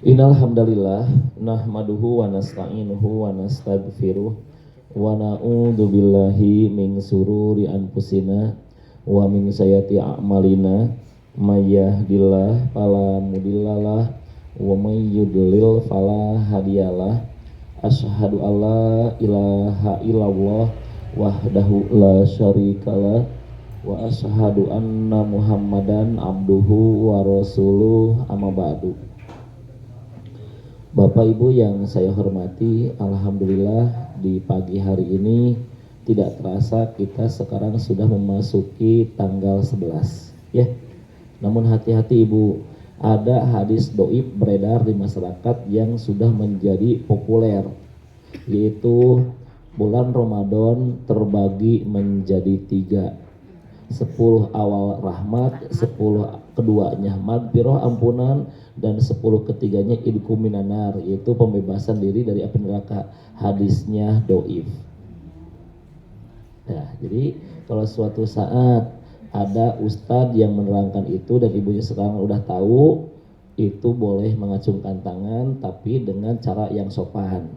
Innal hamdalillah nahmaduhu wa nasta'inuhu wa nastaghfiruh wa na'udzu billahi min sururi anfusina wa min sayyiati a'malina may yahdihillahu fala mudhillalah wa may yudlil fala hadiyalah. Asyhadu alla ilaha illallah wahdahu la syarikalah wa asyhadu anna Muhammadan abduhu wa rasuluh amma ba'du. Bapak Ibu yang saya hormati, alhamdulillah di pagi hari ini tidak terasa kita sekarang sudah memasuki tanggal 11 ya. Namun hati-hati Ibu, ada hadis doib beredar di masyarakat yang sudah menjadi populer, yaitu bulan Ramadan terbagi menjadi 3. 10 awal rahmat, 10 keduanya magfirah ampunan, dan 10 ketiganya idkum minanar, yaitu pembebasan diri dari api neraka. Hadisnya doif. Nah, jadi kalau suatu saat ada ustadz yang menerangkan itu dan ibunya sekarang udah tahu, itu boleh mengacungkan tangan tapi dengan cara yang sopan.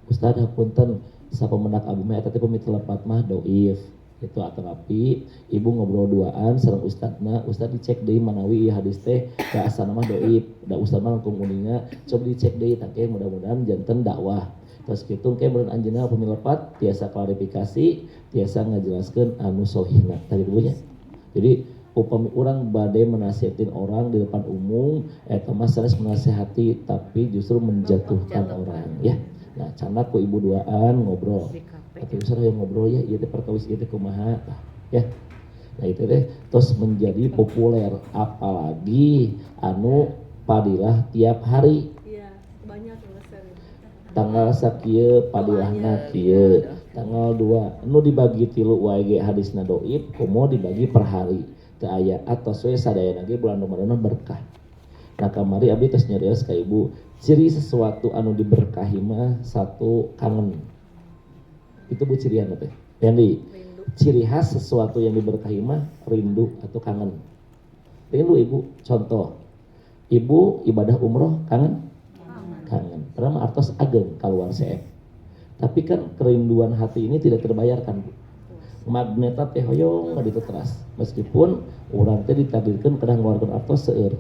Ustadz hapunten sapemenak abdi mah eta teh pemit lepat mah doif. Itu terapi ibu ngobrol duaan sareng ustadna, ustad dicek deui manawi ieu hadis teh da asana mah doib, da ustad mah langkung uninga coba dicek deui tangke mudah-mudahan janten dakwah. Terus kitu ke meureun anjeunna pemilepat tiasa klarifikasi, tiasa ngajelaskeun anu sahihna tadi dulunya. Jadi upami urang bade menasihatin orang di depan umum eta mah sanes menasihati tapi justru menjatuhkan orang ya. Nah, canda ku ibu duaan ngobrol. Atau usah yang ngobrol ya, ieu teh perkawis ieu teh kumaha ya. Nah, itu teh terus menjadi populer apalagi anu padilah tiap hari. Iya, banyak alasan. Tanggal sakieu padilahna kieu. Tanggal 2 anu dibagi 3 wae ge hadisna doib, komo dibagi per hari. Teu aya atos we sadayana ge bulan Ramadan berkah. Nah, kamari abdi tos nyarios ka ibu, ciri sesuatu anu diberkahi mah satu kangen. Itu bu cirian teh. Yandi, ciri khas sesuatu yang diberkahi mah rindu atau kangen. Rindu ibu, contoh. Ibu ibadah umroh kangen? Kangen. Karena artos ageng keluar CF. Tapi kan kerinduan hati ini tidak terbayarkan. Magneta teh hoyong ka ditu teras. Meskipun urang teh ditakdirkeun kedah ngeluarkeun artos seueur.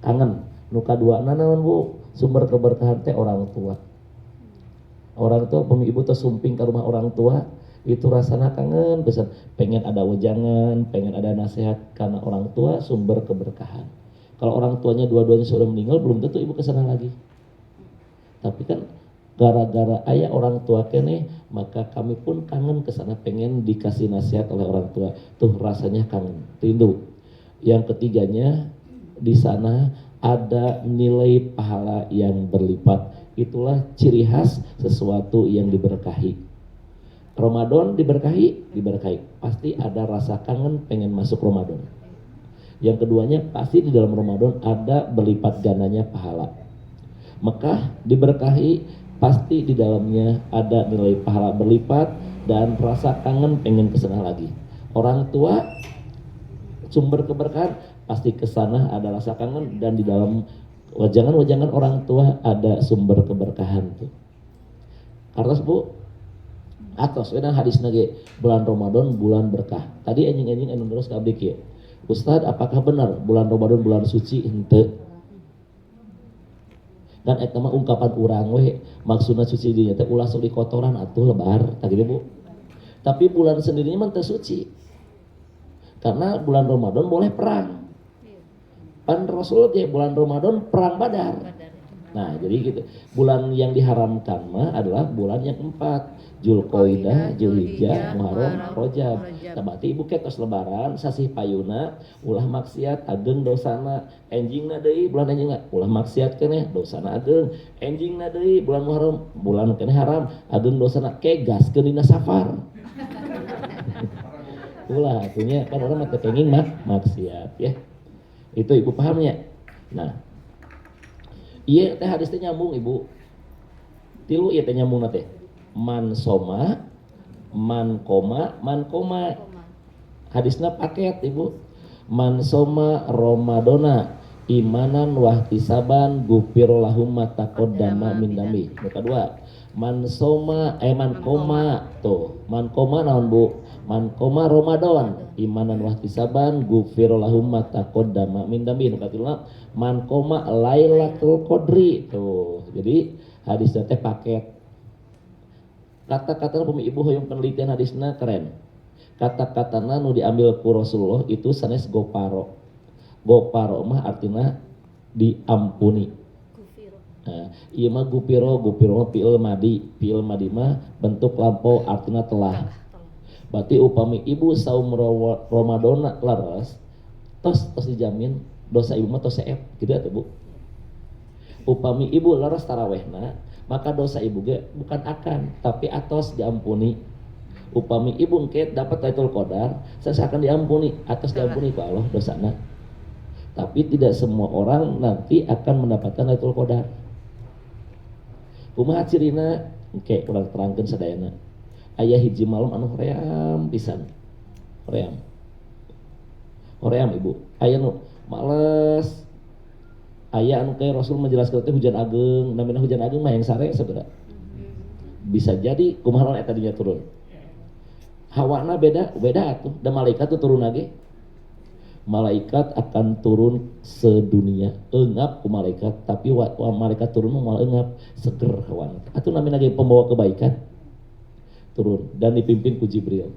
Kangen. Nu kaduana naon bu? Sumber keberkahan teh orang tua. Orang tua pemi ibu teh sumping ke rumah orang tua itu rasana kangen pisan, pengen ada wejangan, pengen ada nasihat karena orang tua sumber keberkahan. Kalau orang tuanya dua-duanya sudah meninggal belum tentu ibu kesana lagi. Tapi kan gara-gara ayah orang tua kene maka kami pun kangen kesana, pengen dikasih nasihat oleh orang tua. Tuh rasanya kangen, rindu. Yang ketiganya di sana ada nilai pahala yang berlipat. Itulah ciri khas sesuatu yang diberkahi. Ramadan diberkahi, pasti ada rasa kangen pengen masuk Ramadan. Yang keduanya pasti di dalam Ramadan ada berlipat gandanya pahala. Mekah diberkahi, pasti di dalamnya ada nilai pahala berlipat dan rasa kangen pengen kesana lagi. Orang tua sumber keberkahan pasti kesana ada rasa kangen dan di dalam wajangan-wajangan orang tua ada sumber keberkahan tuh. Artos bu, atos wedang hadis nage bulan Ramadan bulan berkah. Tadi anjing-anjing anu terus ka abdi kieu. Ustad, apakah benar bulan Ramadan bulan suci? Henteu. Kan eta mah ungkapan urang we, maksudna suci dinya teh ulah sok dikotoran atuh lebar, tah kitu bu. Tapi bulan sendirinya mah teu suci. Karena bulan Ramadan boleh perang. Pan Rasul ya bulan Ramadan perang Badar. Nah, jadi gitu. Bulan yang diharamkan mah adalah bulan yang 4, Zulqa'dah, Zulhijjah, Muharram, Rajab. Tabati ibu ketos lebaran sasih payuna ulah maksiat ageng dosana. Enjingna deui bulan enjingna ulah maksiat keneh dosana ageng. Enjingna deui bulan Muharram bulan keneh haram ageng dosana kegaskeun dina safar. Ulah punya kan orang mah kepengin maksiat ya. Itu ibu pahamnya. Nah, iya teh hadis teh nyambung ibu. Tilu iya teh nyambung teh. Man soma, man koma. Hadisnya paket ibu. Man soma Ramadona imanan wahtisaban gufiro lahum ma taqaddama min dambi. Nu kadua, man koma tuh, man koma naon Bu? Man koma Ramadan imanan wahtisaban gufiro lahum ma taqaddama min dambi. Nu katilu, man koma Lailatul Qadri tuh. Jadi hadisnya teh paket. Kata-kata bumi ibu hoyong penelitian hadisna keren. Kata-katana nu diambil ku Rasulullah itu sanes goparo. Goparo mah artinya diampuni. Gufiro. Nah, ieu mah gupiro mah fi'il madi mah bentuk lampau artinya telah. Berarti upami ibu saum Ramadan laras tos dijamin dosa ibu mah tos seep, gitu atuh Bu. Upami ibu laras tarawehna, maka dosa ibu ge bukan akan tapi atos diampuni. Upami ibu engke dapat Lailatul Qadar, seakan diampuni, atos diampuni ku Allah dosana. Tapi tidak semua orang nanti akan mendapatkan Lailatul Qadar. Kumaha cirina? Engke kurang terangkeun sadayana. Aya hiji malam anu hoream pisan. Hoream ibu. Aya nu males. Aya anu kayak Rasul menjelaskan teh hujan ageng, namina hujan ageng mah yang sare sebenarnya. Bisa jadi kumaha eta dinya turun. Hawana beda atuh. Da malaikat tuh turun lagi. Malaikat akan turun sedunia, engap ku malaikat, tapi malaikat turun malah engap, seger hawana. Atuh namina ge pembawa kebaikan. Turun dan dipimpin ku Jibril.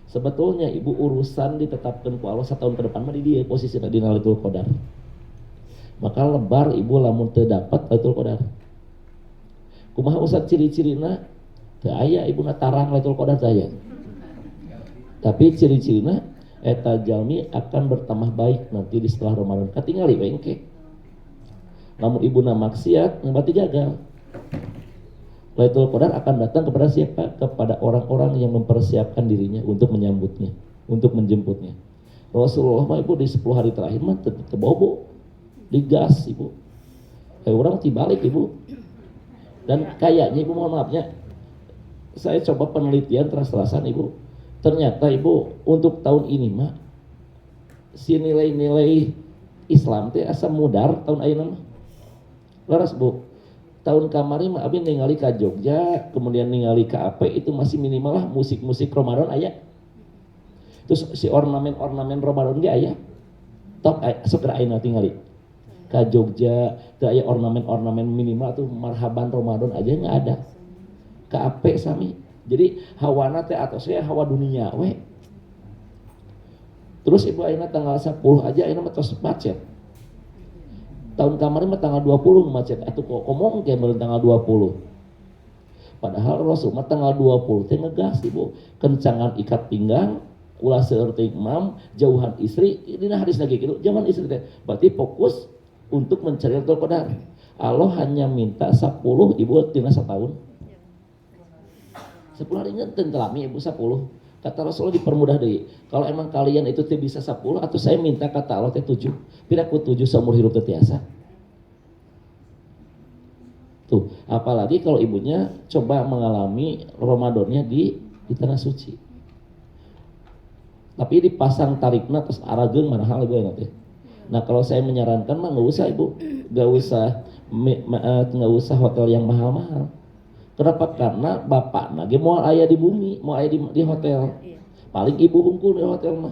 Sebetulnya ibu urusan ditetapkan ku Allah setahun ke depan mah di dia posisi di Lailatul Qadar. Maka lebar ibu lamun teu dapat Lailatul Qadar. Kumaha usah ciri-cirina? Teu aya ibuna tarang Lailatul Qadar teh aya. Tapi ciri-cirina eta jalmi akan bertambah baik nanti di setelah Ramadan. Katingali we engke. Lamun ibuna maksiat berarti gagal. Lailatul Qadar akan datang kepada siapa? Kepada orang-orang yang mempersiapkan dirinya untuk menyambutnya, untuk menjemputnya. Rasulullah mah ibu di 10 hari terakhir mah tebobo, digas ibu. Kayak orang tibalik ibu. Dan kayaknya ibu mohon maafnya, saya coba penelitian terus-terusan ibu. Ternyata ibu untuk tahun ini mah si nilai-nilai Islam teh asa mudar tahun ayeuna mah. Laras Bu. Tahun kamari mah abi ningali ka Jogja, kemudian ningali ka apa itu masih minimal lah musik-musik Ramadan aya. Terus si ornamen-ornamen Ramadan ge aya. Tok sok ayeuna tingali. Ka Jogja teu aya ornamen-ornamen minimal tuh marhaban Ramadan aja enggak ada. Ka ape sami. Jadi hawana teh atosnya hawa dunia we. Terus ibu ayeuna tanggal 10 aja ayeuna mah tos macet. Tahun kemarin mah tanggal 20 macet atuh kok ngomong kayak meureun tanggal 20. Padahal Rasul mah tanggal 20 teh ngegas ibu. Kencangan ikat pinggang, ulah seueur teh imam, jauhan istri, dina hadis lagi kitu, jangan istri teh. Berarti fokus untuk mencari Lailatul Qadar. Allah hanya minta 10 ibu tina setahun. 10 hari ngeuteun telami ibu 10. Kata Rasulullah dipermudah deui. Kalau emang kalian itu teh bisa 10 atau saya minta kata Allah teh 7. Pira ku 7 seumur hidup teh tiasa. Tuh, apalagi kalau ibunya coba mengalami Ramadannya di tanah suci. Tapi dipasang tarikna terus arageun manahal ibu nanti. Nah, kalau saya menyarankan mah enggak usah ibu. Enggak usah hotel yang mahal-mahal. Kenapa? Karena bapak nage mau aya di bumi, mau aya di hotel. Iya. Paling ibu hungkul di hotel mah.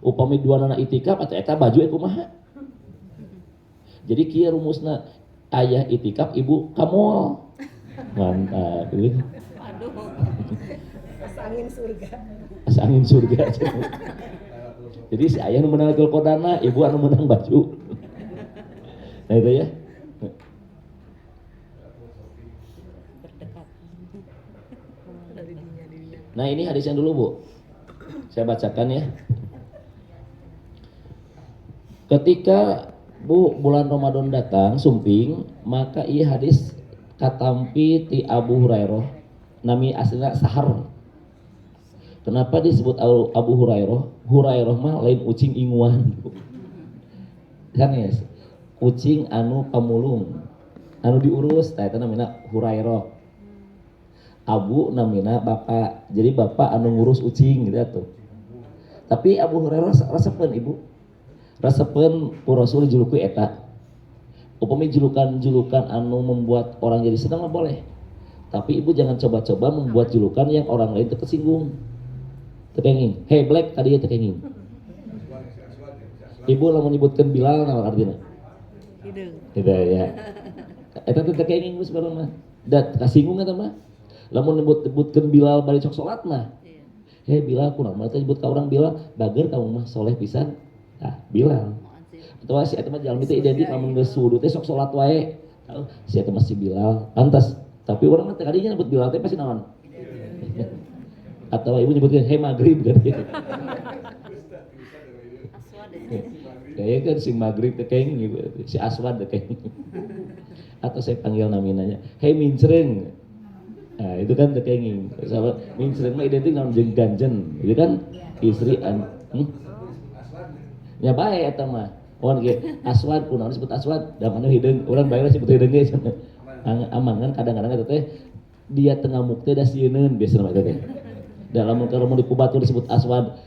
Upami duanana itikaf atau eta baju kumaha. Jadi kieu rumusna, ayah itikaf, ibu ka mall. Mantap. Aduh. Angin surga. Angin surga. Jadi si ayah nu menang Lailatul Qadarna, ibu anu menang baju. Nah itu ya. Nah ini hadisnya dulu Bu, saya bacakan ya. Ketika Bu bulan Ramadan datang sumping, maka ia hadis katampi ti Abu Hurairah, nami aslinya sahar. Kenapa disebut Abu Hurairah? Hurairah mah lain ucing inguan. Kan ya, kucing anu pamulung, anu diurus, eta namina Hurairah. Abu namina bapak, jadi bapak anu ngurus ucing gitu tuh. Tapi Abu Hurairah rasakeun ibu, Resepen ku Rasul dijuluki eta. Upami julukan-julukan anu membuat orang jadi senang mah boleh. Tapi ibu jangan coba-coba membuat julukan yang orang lain tersinggung. Tekenging. Hey Black tadi ya tekenging. Ibu lamun nyebutkeun Bilal naon artina? Hideung. Tidak ya. Eta teh tekenging geus bareng mah. Da kasinggung eta mah. Lamun nyebutkeun Bilal bari sok salat mah. Iya. Hei Bilal kunaon mah teh nyebut ka urang Bilal, bager kamu mah soleh pisan. Nah, Bilal. Atau si eta mah jalmi teh identik lamun geus wudu teh sok salat wae. Si eta mah si Bilal, pantas. Tapi urang mah teh kadinya nyebut Bilal teh pasti naon? Atau ibu nyebutkeun hei magrib kan gitu. Aswad. Kayaknya kan si magrib teh kayaknya gitu, si Aswad teh kayaknya. Atau saya panggil naminanya, hei mincreng. Nah itu kan teh kayaknya. Sahabat mincreng mah identik naon jeung ganjen, itu kan istri nya bae eta mah. Wan ge Aswad kunaon disebut Aswad, da mana hideung, urang bae disebut hideung ge. Aman kan kadang-kadang eta teh dia tengah mukte da sieun biasana mah eta teh. Da lamun kalau di kubatur disebut Aswad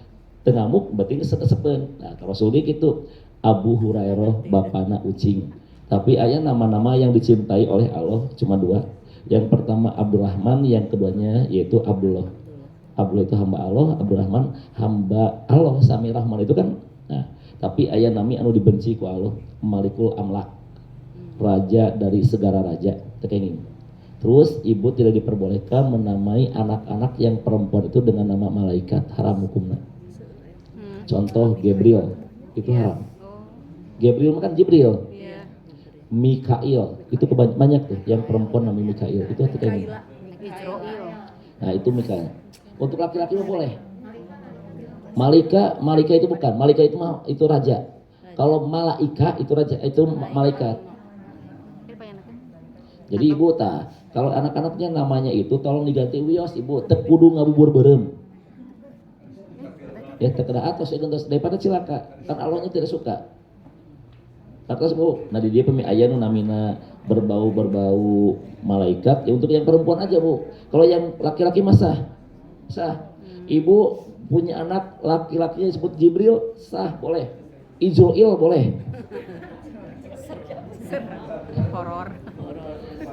tengamuk berarti kesepen. Nah, Rasul gitu Abu Hurairah bapana ucing. Tapi aya nama-nama yang dicintai oleh Allah cuma dua. Yang pertama Abdurrahman, yang keduanya yaitu Abdullah. Abdullah itu hamba Allah, Abdurrahman hamba Allah. Sami Rahman itu kan. Nah, tapi aya nami anu dibenci ku Allah, Malikul Amlak. Raja dari segala raja, tekenging. Terus ibu tidak diperbolehkan menamai anak-anak yang perempuan itu dengan nama malaikat, haram hukumnya. Contoh Gabriel itu haram. Gabriel makan Jibril. Iya. Mikail itu banyak tuh yang perempuan namanya Mikail itu tekenging. Kaila. Ijroil. Nah itu Mikail. Untuk laki-laki mah boleh. Malika itu bukan. Malika itu mah itu raja. Kalau malaika itu raja, itu malaikat. Jadi ibu kalau anak-anaknya namanya itu tolong diganti wios ibu, teu kudu ngabubur beureum. Ya teu kena atos ya gentos daripada cilaka. Kan Allahnya tidak suka. Atos bu, nah di dia pemi aya nu namina berbau malaikat, ya untuk yang perempuan aja bu. Kalau yang laki-laki mah sah. Ibu punya anak laki-lakinya disebut Jibril, sah boleh. Ijroil boleh. Horor.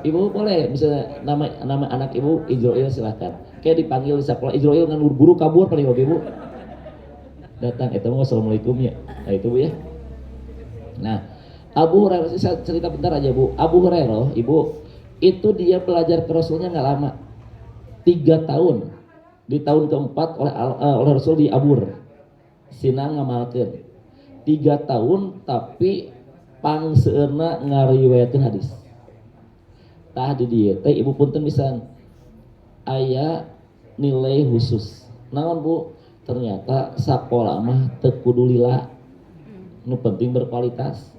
Ibu boleh bisa nama anak ibu Ijroil silahkan. Kayak dipanggil di sekolah Ijroil kan guru kabur paling oke ibu. Datang itu mau assalamualaikum ya. Nah itu bu ya. Nah Abu Hurairah saya cerita bentar aja bu. Abu Hurairah ibu itu dia belajar ke Rasulnya nggak lama, 3 tahun. Di tahun keempat oleh Rasul diabur. Sinang ngamalkeun 3 tahun tapi pangseurna ngariwayatkeun hadis. Tah di dieu teh ibu punten pisan aya nilai khusus. Naon Bu? Ternyata sakola mah teu kudu lila. Nu penting berkualitas.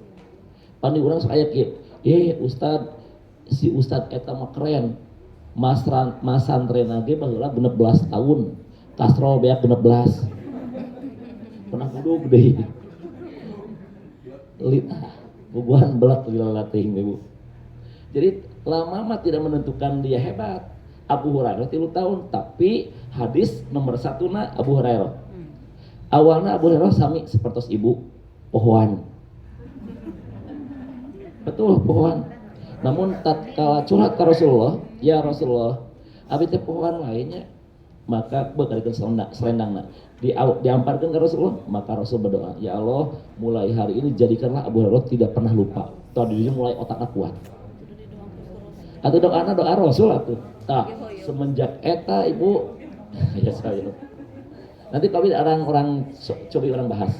Pandi urang sok aya kieu. Ustad si ustad eta mah keren. Mas santren ge baheula 16 tahun. Kastrol beak 16. Pernah kudu deui. Bubuhan belat lila teuing Bu. Jadi lama mah tidak menentukan dia hebat. Abu Hurairah 3 tahun, tapi hadis nomor 1 na Abu Hurairah. Awalnya Abu Hurairah sami sepertos ibu pohoan. Betul pohoan. Namun tatkala curhat ke Rasulullah, ya Rasulullah, abi teh pohoan lainnya, maka bekalikeun selendangna. Diamparkeun ke Rasulullah, maka Rasul berdoa, ya Allah, mulai hari ini jadikanlah Abu Hurairah tidak pernah lupa. Tadi mulai otaknya kuat. Atau doa Rasul atuh. Tah, semenjak eta ibu ya saya. Nanti kalau orang coba orang bahas.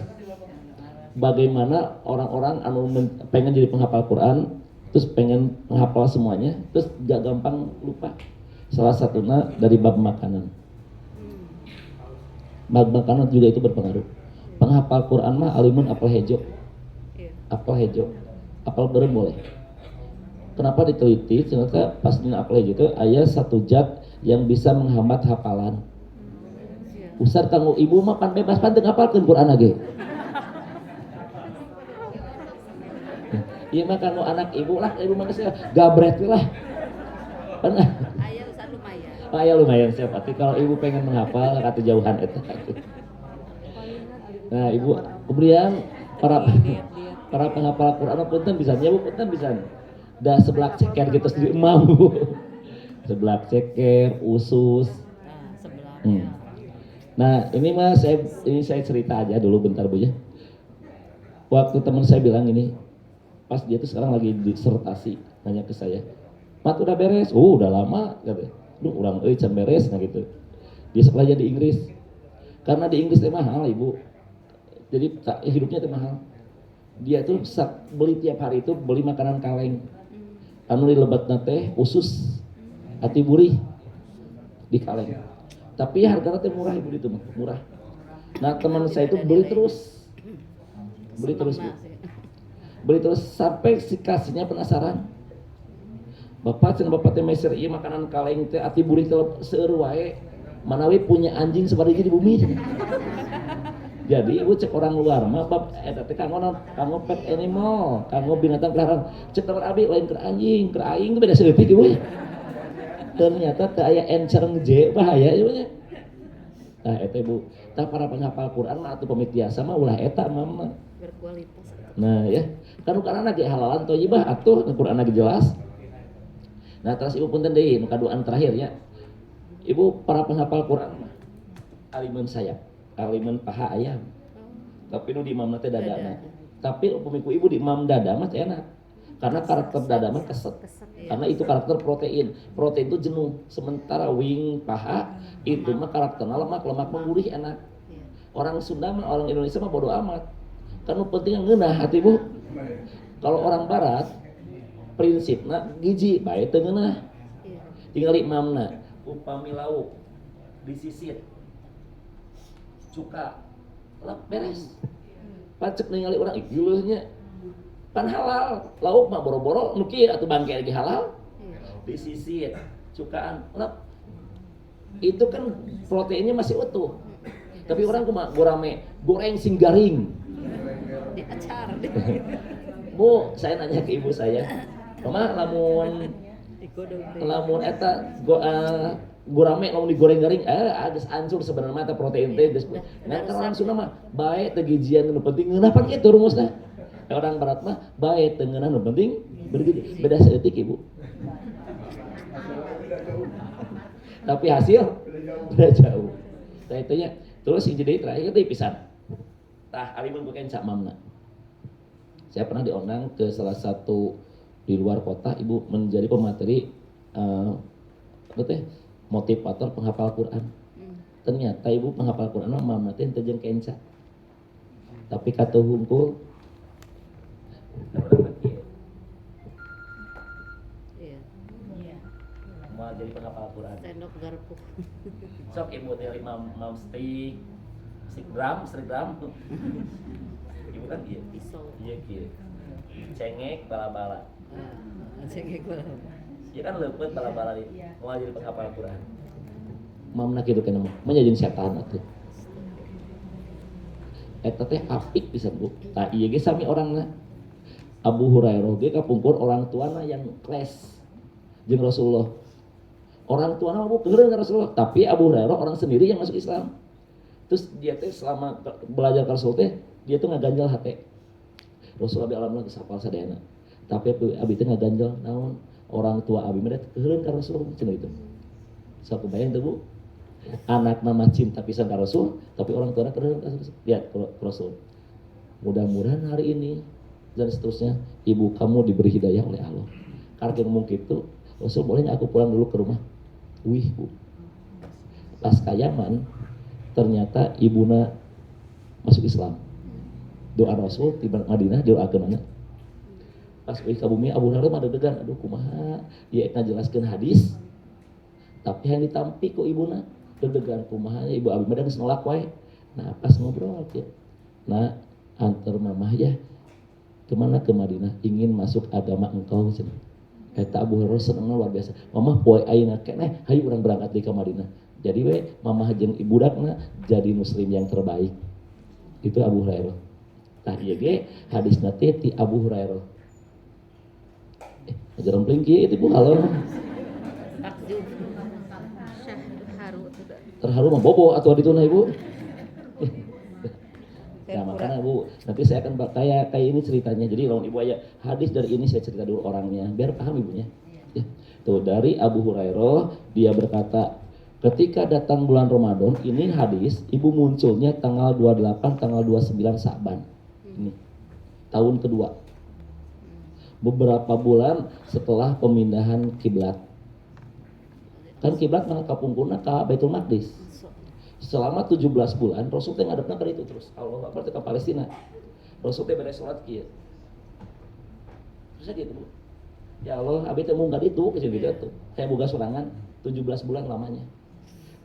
Bagaimana orang-orang anu pengen jadi penghafal Quran, terus pengen menghafal semuanya, terus gak gampang lupa. Salah satunya dari bab makanan. Bab makanan juga itu berpengaruh. Penghafal Quran mah alimun apal hejo. Apal hejo. Apal beureum boleh. Kenapa diteliti? Ternyata pas dina apal itu aya satu zat yang bisa menghambat hafalan. Ustaz kanggo ibu mah pan bebas pan teu ngapalkeun Quran ge. Ieu mah kanggo anak ibu lah, ibu mah geus gabret lah. Pernah. Aya Ustaz lumayan. Aya lumayan siap. Tapi kalau ibu pengen menghafal kata jauhan eta. Nah, ibu kemudian para Diet. para penghafal Quran punten bisa nya Bu, punten bisa. Da seblak ceker gitu sendiri emam Bu. Seblak ceker, usus. Nah, sebelah. Hmm. Nah, ini saya cerita aja dulu bentar Bu ya. Waktu teman saya bilang ini, pas dia tuh sekarang lagi disertasi, nanya ke saya, "Mat udah beres?" "Oh, udah lama," katanya. "Duh, urang euy can beres," nah gitu. Dia sekolahnya di Inggris. Karena di Inggris teh mahal, Ibu. Jadi hidupnya teh mahal. Dia tuh beli tiap hari itu beli makanan kaleng. Anu dilebatna teh usus ati burih di kaleng. Tapi harganya teh murah Ibu itu mah, murah. Nah, teman saya itu beli terus. Beli terus, Bu. Beli terus sampai si kasihnya penasaran. Bapak cenah bapak teh meser ieu makanan kaleng teh ati burih teh seueur wae. Manawi punya anjing sabaraha di bumi. Jadi ibu cek orang luar mah bab eta teh kanggo pet animal, kanggo binatang peliharaan. Cek teman abi lain ke anjing, ke aing beda seuleutik ibu. Ternyata teh aya encereng J bahaya ibu nya. Nah eta ibu, tah para penghafal Quran mah atuh pamitiasa mah ulah eta mah. Berkualitas. Nah ya, kan karena ge halalan thayyibah atuh Quran lagi jelas. Nah terus ibu punten deui nu kaduaan terakhir ya. Ibu para penghafal Quran mah alimun sayap, alimun paha ayam. Tapi nu di imam teh dadana. Tapi upamiku ibu di imam dada mah teh enak. Karena karakter dada mah keset. Karena itu karakter protein. Protein itu jenuh. Sementara wing paha itu mah karakternya lemak mah gurih enak. Orang Sunda mah orang Indonesia mah bodo amat. Kan nu penting ngeunah hati Bu. Kalau orang barat prinsipna gizi bae teu ngeunah. Tinggal imamna upami lauk disisir cuka lap beres pacek ningali urang ieu pan halal lauk mah boro-boro nu kieu atuh bangke lagi halal disisir cukaan lap itu kan proteinnya masih utuh tapi orang kumaha gurame goreng sing garing Diacar. Bu saya nanya ke ibu saya mama lamun eta gurame lamun digoreng garing geus hancur sebenarnya eta protein teh geus. Nah orang Sunda mah bae teh gijian nu penting ngeunah pan kitu rumusna. Orang barat mah bae teu ngeunah nu penting bergizi. Beda saeutik Ibu. Tapi hasil beda jauh. Tah itu nya. Terus hiji deui terakhir deui pisan. Tah alimun bukan sak mamna. Saya pernah diundang ke salah satu di luar kota Ibu menjadi pemateri motivator penghafal Quran. Ternyata Ibu penghafal Quran mah mama teh teu jeung kenca. Tapi kata hungkul mau jadi penghafal Quran. Sendok garpu. Sok Ibu teh 5 stick gram. Ibu kan ieu Pisau. Iya kieu. Cengek bala-bala. Cengek bala. Ya kan leupeut bala-bala mau jadi penghafal Quran. Mamna kitu kana mah menjadi setan atuh. Eta teh apik pisan Bu. Tah ieu ge sami orangna. Abu Hurairah ge kapungkur orang tuana yang kles jeung Rasulullah. Orang tuana Abu keureun ka Rasulullah, tapi Abu Hurairah orang sendiri yang masuk Islam. Terus dia teh selama belajar ka Rasul teh dia tuh ngaganjal hate. Rasulullah bi alam geus hafal sadayana. Tapi abi teh ngaganjal naon? Orang tua abi mah keureun ka Rasul cenah itu. Sok kebayang teh Bu. Anak mah cinta pisan ka Rasul, tapi orang tuanya keureun ka Rasul. Mudah-mudahan hari ini dan seterusnya ibu kamu diberi hidayah oleh Allah. Karena ngomong gitu, Rasul bolehnya aku pulang dulu ke rumah. Wih Bu. Pas ka Yaman, ternyata ibuna masuk Islam. Doa Rasul di Madinah doakeun anak. Pas euy ka bumi Abu Hurairah mah dedegan, aduh kumaha ieu ngajelaskeun hadis. Tapi yang ditampi ku ibuna dedegan kumaha ibu abi mah geus nolak wae. Nah, pas ngobrol ya. Nah, antar mamah ya kemana ke Madinah ingin masuk agama engkau cenah. Eta Abu Hurairah senengna luar biasa. Mamah poe ayeuna keneh hayu urang berangkat deui ka Madinah. Jadi we mamah jeung ibudakna jadi muslim yang terbaik. Itu Abu Hurairah. Tah ieu ge hadisna teh ti Abu Hurairah. Ajaran pling kieu itu Bu halo. Takjub. Syah haru. Terharu mah bobo atuh dituna Ibu. Nah makanya Bu, nanti saya akan kayak ini ceritanya. Jadi lawan Ibu aja hadis dari ini saya cerita dulu orangnya, biar paham Ibunya. Ya. Tuh dari Abu Hurairah dia berkata, ketika datang bulan Ramadan, ini hadis Ibu munculnya tanggal 28, tanggal 29 Sa'ban. Ini tahun kedua. Beberapa bulan setelah pemindahan kiblat. Kan kiblat mah kapungkurna ka Baitul Maqdis. Selama 17 bulan Rasul teh ngadepna ka itu terus. Allah Akbar ke Palestina. Rasul teh beres salat kieu. Terus gitu, Bu. Ya Allah, abi teh mung ka ditu kecil gitu tuh. Saya boga sorangan 17 bulan lamanya.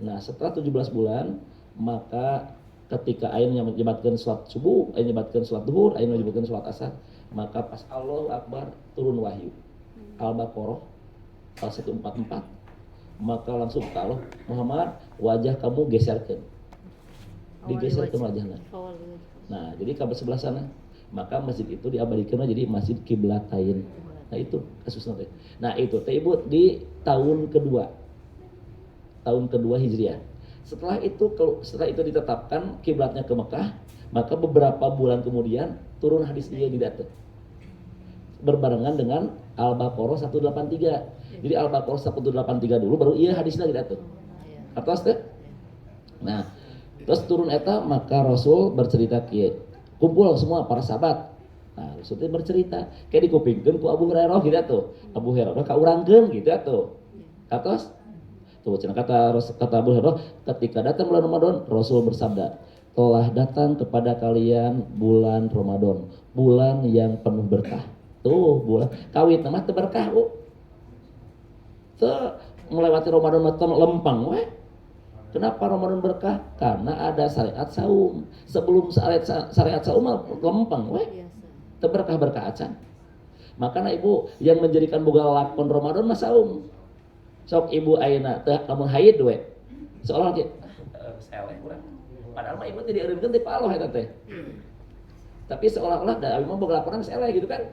Nah, setelah 17 bulan maka ketika ain nyebatkeun salat subuh, ain nyebatkeun salat zuhur, ain nyebatkeun salat asar, maka pas Allahu Akbar turun wahyu. Al-Baqarah 144. Maka langsung ke Allah, Muhammad, wajah kamu geserkan, digeserkan wajahnya. Nah, jadi ke sebelah sana, maka masjid itu diabadikan jadi masjid Qiblatain. Nah itu kasusnya. Nah itu teh Ibu di tahun kedua Hijriah. Setelah itu ditetapkan kiblatnya ke Mekah, maka beberapa bulan kemudian turun hadis dia di data berbarengan dengan Al-Baqarah 183. Jadi Al-Baqarah 183 dulu baru iya hadisnya gitu atuh. Atas teh. Nah, terus turun eta maka Rasul bercerita kieu. Kumpul semua para sahabat. Nah, Rasul teh bercerita kayak dikupingkeun ku Abu Hurairah gitu atuh. Abu Hurairah kaurangkeun gitu atuh. Atas tuh cenah kata Abu Hurairah, ketika datang bulan Ramadan, Rasul bersabda, telah datang kepada kalian bulan Ramadan, bulan yang penuh berkah. Tuh bulan kawit mah teu berkah, Bu. Melewati Ramadan maton lempang weh. Kenapa Ramadan berkah? Karena ada syariat saum. Sebelum syariat saum lempang weh. Teu berkah acan. Makanya Ibu yang menjadikan boga lakon Ramadan mah saum. Sok Ibu ayeuna teh lamun haid we. Seolah ge eleh urang. Padahal mah Ibu teh dieureumkeun ti pa Allah eta teh. Tapi seolah-olah da abi mah boga lakonan eleh gitu kan.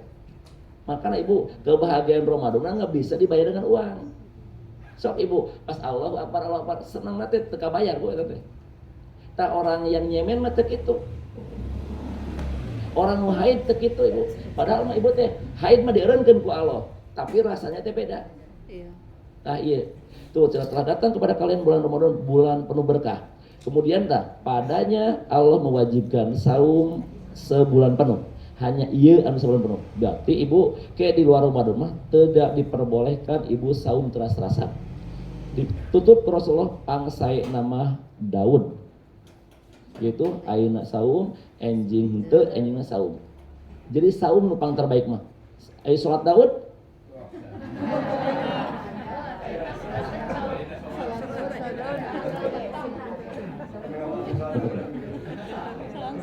Makanya Ibu kebahagiaan Ramadan nggak bisa dibayar dengan uang. Sok Ibu pas Allah Akbar senang nanti teka bayar Bu eta teh. Tak orang yang nyemen mah teu kitu. Orang nu haid teu kitu Ibu. Padahal mah Ibu teh haid mah dieureunkeun ku Allah, tapi rasanya teh beda. Iya. Nah iya. Tuh telah datang kepada kalian bulan Ramadan, bulan penuh berkah. Kemudian padanya Allah mewajibkan saum sebulan penuh. Hanya iya anu sebulan penuh. Berarti Ibu kayak di luar Ramadan mah tidak diperbolehkan Ibu saum teras-terasan. Ditutup ke Rasulullah pangsai nama Daud. Yaitu ayeuna saum enjing henteu enjingna saum. Jadi saum nu pang terbaik mah. Ayo salat Daud.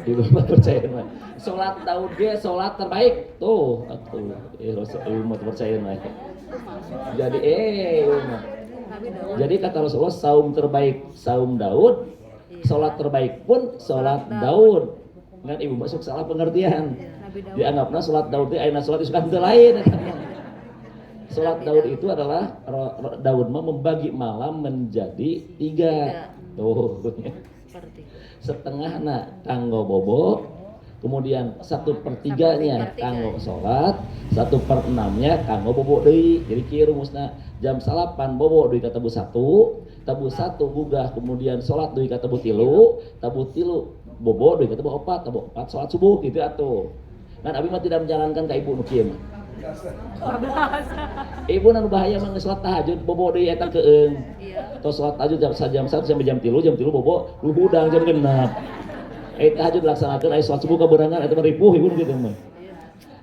Ibu mah percaya mah. Salat Daud ge salat terbaik. Tuh, atuh. Rasul mah percaya mah. Jadi jadi kata Rasulullah saum terbaik saum Daud, salat terbaik pun salat Daud. Kan Ibu masuk salah pengertian. Dianggapna salat Daud teh ayeuna salat isukan teu lain. Salat Daud itu adalah Daud mah membagi malam menjadi 3. Tuh. Setengahna kanggo bobo, kemudian 1/3-nya kanggo salat, 1/6-nya kanggo bobo deui. Jadi kieu rumusna jam 8 bobo deui ka tabu 1, tabu 1 gugah kemudian salat deui ka tabu 3, tabu 3 bobo deui ka tabu 4, tabu 4 salat subuh gitu atuh. Kan abi mah tidak menjalankan ka Ibu nu kieu mah. Ibu nanu bahaya mah salat tahajud bobo deui eta keung. Tos salat tahajud jam 1 sampai jam 3 bobo luhudang jam 6. Tahajud laksanakeun aya salat subuh kaberangan eta mah ripuh Ibu kitu mah.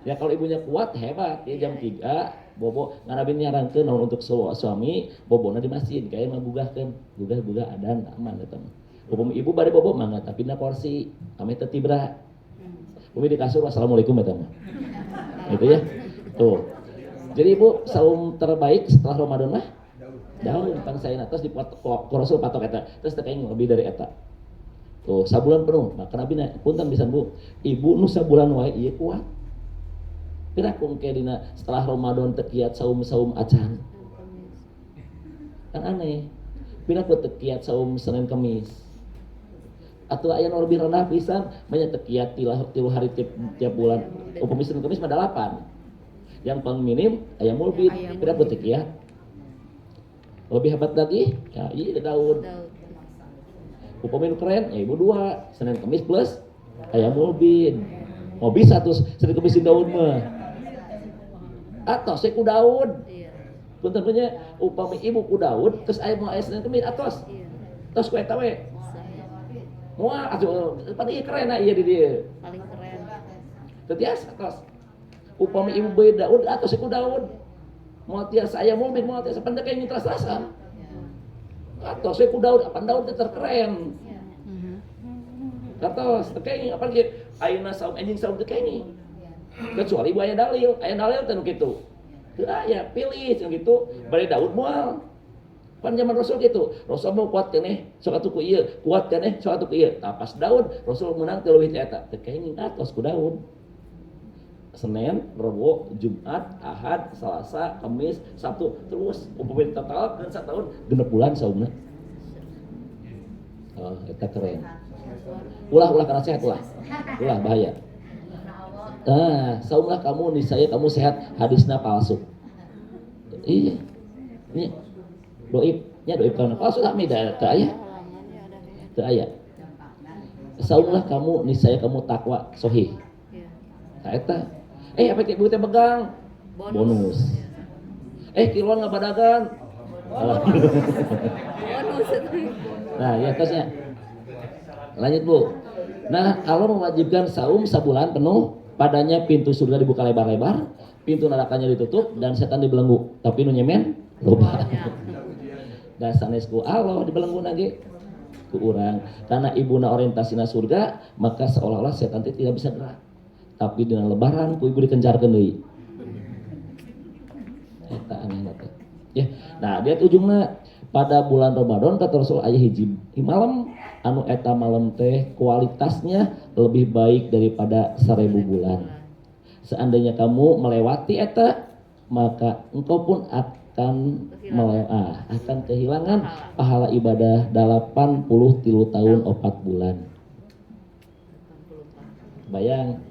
Ya kalau ibunya kuat hebat ya jam 3 bobo ngarabin nyarankeun naon untuk suami bobona di masjid kayak mah gugahkeun gugah adan aman eta mah. Upama ibu bade bobo mangga tapi na porsi ame teu tibra. Umi di kasur assalamualaikum eta mah. Gitu ya. Tuh. Jadi Ibu saum terbaik setelah Ramadan mah Daud pangsaina terus ku Rasul patok eta. Terus teu kaing lebih dari eta. Tuh, sabulan penuh. Maka Nabi punten bisa Bu. Ibu nu sabulan wae ieu kuat. Pira kungke dina setelah Ramadan teu kiat saum acan. Kan aneh. Pira ku teu kiat saum Senin Kamis. Atuh aya nu lebih rendah pisan manya teu kiat tilu hari tiap bulan. Upami Senin Kamis mah 8. Yang paling minim aya mulbit, kira teu kiat. Lebih hebat lagi, ya iya Daud. Upami nu keren, ya ibu 2, Senin Kamis plus aya mulbit. Oh bisa tuh Senin Kamis Daud mah. Atau saya ku Daud. Iya. Punten punya upami ibu ku Daud, terus aya mau aya Senin Kamis atos. Iya. Tos ku eta we. Saya Moal atuh pan ieu keren ieu di dieu. paling keren. Teu tiasa atos. Upami ibu bae Daud atos ku Daud. Moal tiasa aya mobil moal tiasa pan teu kenging terasa. Atos ku Daud, apa Daud teh terkeren. Atos teu kenging apa ge ayeuna saum anjing saum teu kenging. Kecuali ibu aya dalil teh nu kitu. Teu aya pilih cenah kitu, bari Daud moal. Pan zaman Rasul gitu, Rasul mau kuat keneh, sok atuh ku ieu, kuat keneh, sok atuh ku ieu. Tah pas Daud, Rasul menang teu leuwih eta. Teu kenging atos ku Daud. Senin, Rebo, Jumat, Ahad, Selasa, Kamis, Sabtu, terus upami total keun satahun 6 bulan saumna. Oh, eta keren. Ulah kana sehat ulah. Ulah bahaya. Saumlah kamu niscaya kamu sehat, hadisna palsu. Iya. Ini doib kana palsu kami teu aya. Teu aya. Saumlah kamu niscaya kamu takwa sahih. Nah eta. Apa teh ibu teh begang? Bonus. Kiloan ngabadagan. Bonus. Nah, ya terusnya. Lanjut, Bu. Nah, Allah mewajibkan saum sebulan penuh, padanya pintu surga dibuka lebar-lebar, pintu nerakanya ditutup dan setan dibelenggu. Tapi nu nyemen loba. Dan sanesku Allah dibelenggu ge ku urang. Karena ibuna orientasina surga, maka seolah-olah setan teh tidak bisa gerak. Tapi dengan lebaran ku ibu dikencarkeun deui. Eta aneh teh. Ya, nah dia ujungna pada bulan Ramadan kata Rasul aya hiji malam anu eta malam teh kualitasnya lebih baik daripada 1000 bulan. Seandainya kamu melewati eta, maka engkau pun akan kehilangan pahala ibadah 83 tahun 4 bulan. Bayang,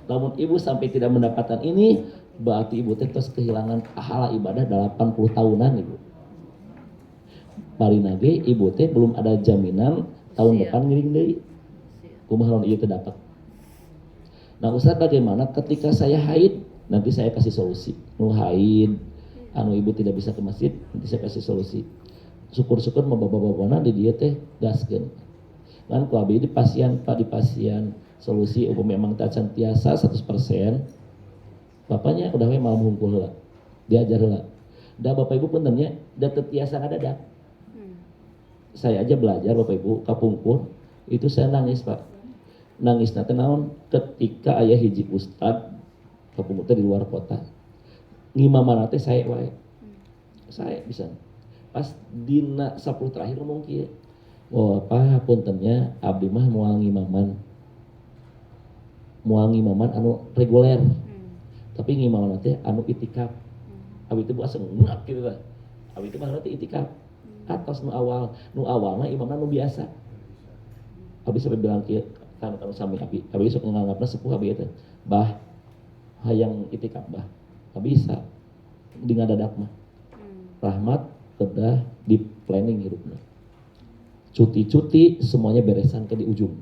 namun ibu sampai tidak mendapatkan ini, berarti ibu terus kehilangan pahala ibadah 80 tahunan ibu. Bari nage ibu teh belum ada jaminan tahun depan ngiring deui. Kumaha lamun ieu teh dapat. Nah, Ustaz bagaimana ketika saya haid? Nanti saya kasih solusi. Nu haid, anu ibu tidak bisa ke masjid, nanti saya kasih solusi. Syukur-syukur mah bapak-bapana di dieu teh gaskeun. Kan ku abdi di pasien solusi upami memang tak cantiasa 100%. Bapaknya udah we malam hungkul heula. Diajar heula. Da bapak ibu puntennya da teu tiasa ngadadak. Saya aja belajar bapak ibu kapungkur itu saya nangis Pak. Nangisna teh naon? Ketika aya hiji ustad kapungkur teh di luar kota. Ngimamana teh saya wae. Saya bisa. Pas dina 10 terakhir ngomong kieu. Oh, Pak puntennya abdi mah moal ngimaman anu reguler. Tapi ngimaman teh anu itikaf. Abi teh buat sengat gitu lah. Abi teh mah teh itikaf. Atas nu awal mah imamna nu biasa. Abi sampai bilang kieu kan sami abi sok nganggapna sepuh abi teh. Bah hayang itikaf bah. Abi bisa di ngadadak mah. Rahmat kedah di planning hidupna. Cuti-cuti semuanya beresan ke di ujung.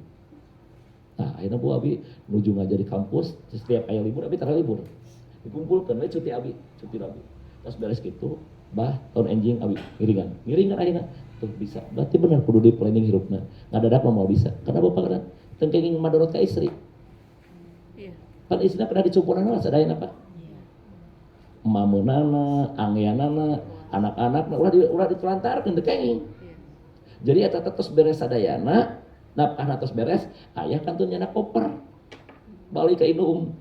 Nah, akhirnya Bu Abi menuju ngajar di kampus, setiap ayah libur Abi tara libur. Dikumpulkan we cuti Abi. Terus beres gitu, bah tahun enjing Abi ngiringan akhirnya tuh bisa. Berarti benar kudu di planning hidupna. Ngadadak mah mau bisa. Karena bapak kada tengkenging madorot ka istri. Iya. Kan istrina kada dicumpuranna lah sadayana Pak. Mameunana, anggeanana, anak-anak ulah ditelantarkeun teu kenging. Jadi eta tos beres sadayana, napkahna tos beres, aya kantun nyana koper. Balik ka indung.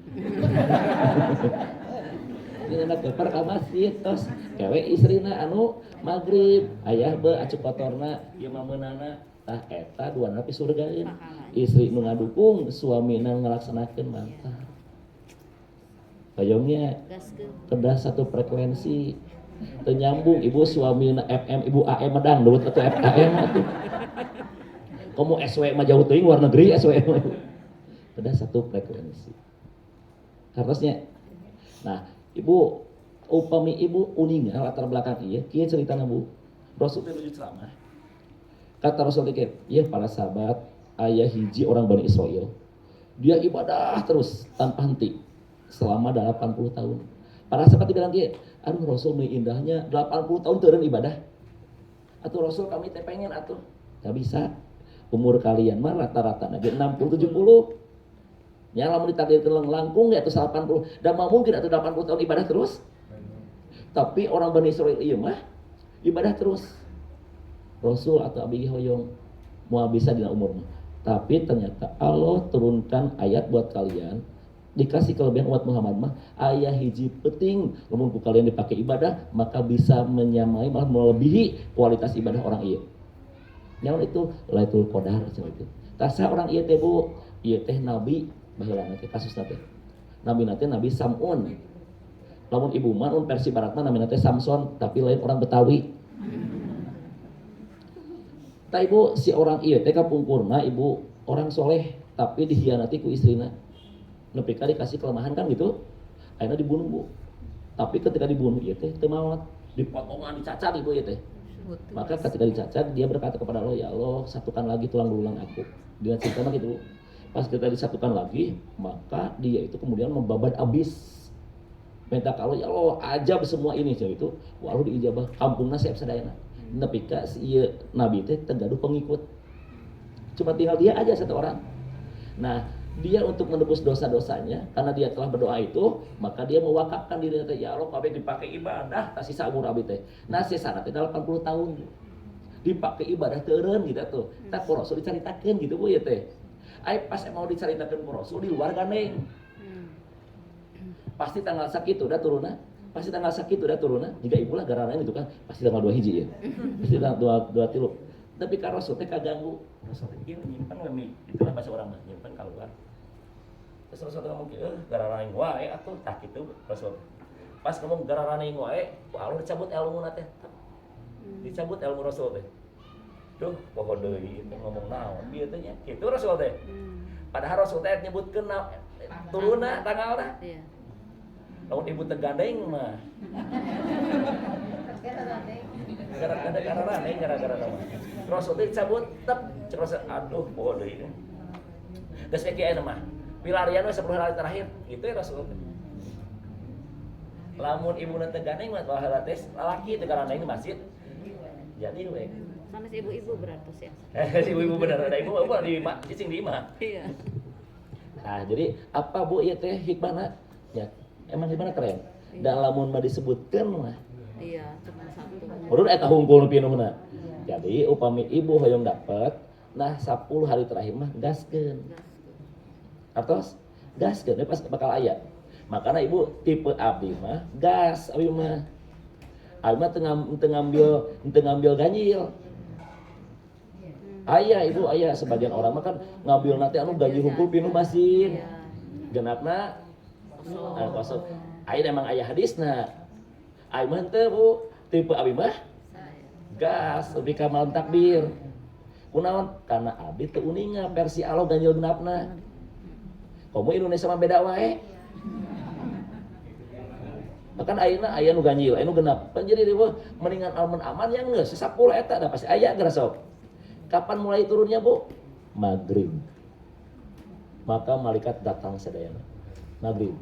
Nyana koper ka masjid tos kewe istrina anu magrib, aya beu acu kotorna, ieu mameunana, tah eta duana pi surgaeun. Istri nu ngadukung suamina ngalaksanakeun mantap. Bayongnya kedah satu frekuensi. Teu nyambung ibu suamina FM, ibu AM medang deuet atuh FM atuh. Komo SW mah jauh teuing luar negeri SW mah. Ada satu frekuensi. Harusnya. Nah, Ibu upami Ibu uningan latar belakang ieu, kieu ceritana Bu. Rasul teh nuju ceramah. Kata Rasul teh, "Ya para sahabat, aya hiji orang Bani Israil. Dia ibadah terus tanpa henti selama 80 tahun." Para sahabat bilang kieu, "Aduh Rasul meuy indahnya 80 tahun teureun ibadah." Atuh Rasul kami teh pengen atuh. Gak bisa. Umur kalian mah rata-rata lagi 60 70. Ya lamun ditakdirkeun langkung ya atuh 80. Dan mah mungkin atuh 80 tahun ibadah terus. Tapi orang Bani Israil ieu mah ibadah terus. Rasul atau Abi Hoyong mau bisa dina umur mah. Tapi ternyata Allah turunkan ayat buat kalian, dikasih kelebihan umat Muhammad mah aya hiji penting, lamun ku kalian dipakai ibadah maka bisa menyamai malah melebihi kualitas ibadah orang ieu. Nyaon itu Lailatul Qadar cenah itu. Tasa orang ieu teh Bu, ieu teh nabi baheula teh kasusna teh. Nabi teh Nabi Sam'un. Lamun ibu mah versi barat mah namina teh Samson, tapi lain orang Betawi. Ta ibu si orang ieu teh kapungkurna ibu orang soleh tapi dihianati ku istrina. Nepi ka dikasih kelemahan kan gitu. Akhirnya dibunuh Bu. Tapi ketika dibunuh ieu teh teu maot, dipotongan dicacat ibu ieu teh. Maka ketika dicacat dia berkata kepada Allah, "Ya Allah, satukan lagi tulang belulang aku." Dia cerita gitu. Pas kita disatukan lagi, maka dia itu kemudian membabat abis. Minta kalau ya Allah ajab semua ini jadi itu, walau diijabah kampungna siap sadayana. Nepi ka si nabi teh tegaduh pengikut. Cuma tinggal dia aja satu orang. Nah, dia untuk menebus dosa-dosanya karena dia telah berdoa itu, maka dia mewakafkan dirinya teh, "Ya Allah, kabeh dipakai ibadah tasih saumur abdi teh." Nah, sesana teh 80 tahun. Dipakai ibadah teureun gitu tuh. Tak ku Rasul dicaritakeun gitu Bu ya teh. Ai pas mau dicaritakeun ku Rasul di luar ganeng. Pasti tanggal sakitu udah turunna. Pasti tanggal sakitu udah turunna. Jika ibu lah garana itu kan pasti tanggal 2 hiji ya. Pasti tanggal 2 3. Tapi ka Rasul teh kaganggu. Rasul teh ieu nyimpen we itulah bahasa orang mah nyimpen keluar. Terus Rasul teh ngomong garana aing wae atuh tah kitu Rasul. Pas ngomong garana aing wae, Allah dicabut ilmuna teh. Dicabut ilmu Rasul teh. Duh, poho deui teh ngomong naon ieu teh nya. Kitu Rasul teh. Padahal Rasul teh nyebutkeun turunna tanggalna. Iya. Lamun ibu tegandeng mah. Gara-gara nama. Rasul teh cabut tep terus aduh poho deui. Geus we kieu mah. Pilarian we 10 hari terakhir. Gitu ya Rasul teh. Lamun ibuna teh gandeng mah baheula teh lalaki teh garana di masjid. Jadi we. Sama si ibu-ibu beratus ya. Si ibu-ibu bener ada ibu di cicing di imah. Iya. Nah, jadi apa Bu ieu teh hikmahna? Ya, emang hikmahna keren. Da lamun mah disebutkeun mah. Iya, cuma satu. Urut eta hungkul pinuhna. Jadi upami ibu hoyong dapet, nah 10 hari terakhir mah gaskeun. Atos gaskeun pas bakal aya. Makanya ibu tipe abdi mah gas abdi mah. Abdi mah teu ngambil ganjil. Aya ibu aya sebagian orang mah kan ngambil nanti anu gaji hungkul pinu mesin. Genapna kosong. Aya emang aya hadisna. Ai mah teu Bu, tipe abi mah gas lebih ka malam takbir. Kunaon? Karena abi teu uninga versi Allah ganjil genapna. Komo Indonesia mah beda wae. Bahkan ayeuna aya nu ganjil, aya nu genap. Kan jadi deui mendingan aman yang geus 10 eta da pasti aya geura sok. Kapan mulai turunnya Bu? Maghrib. Maka malaikat datang sadayana. Maghrib.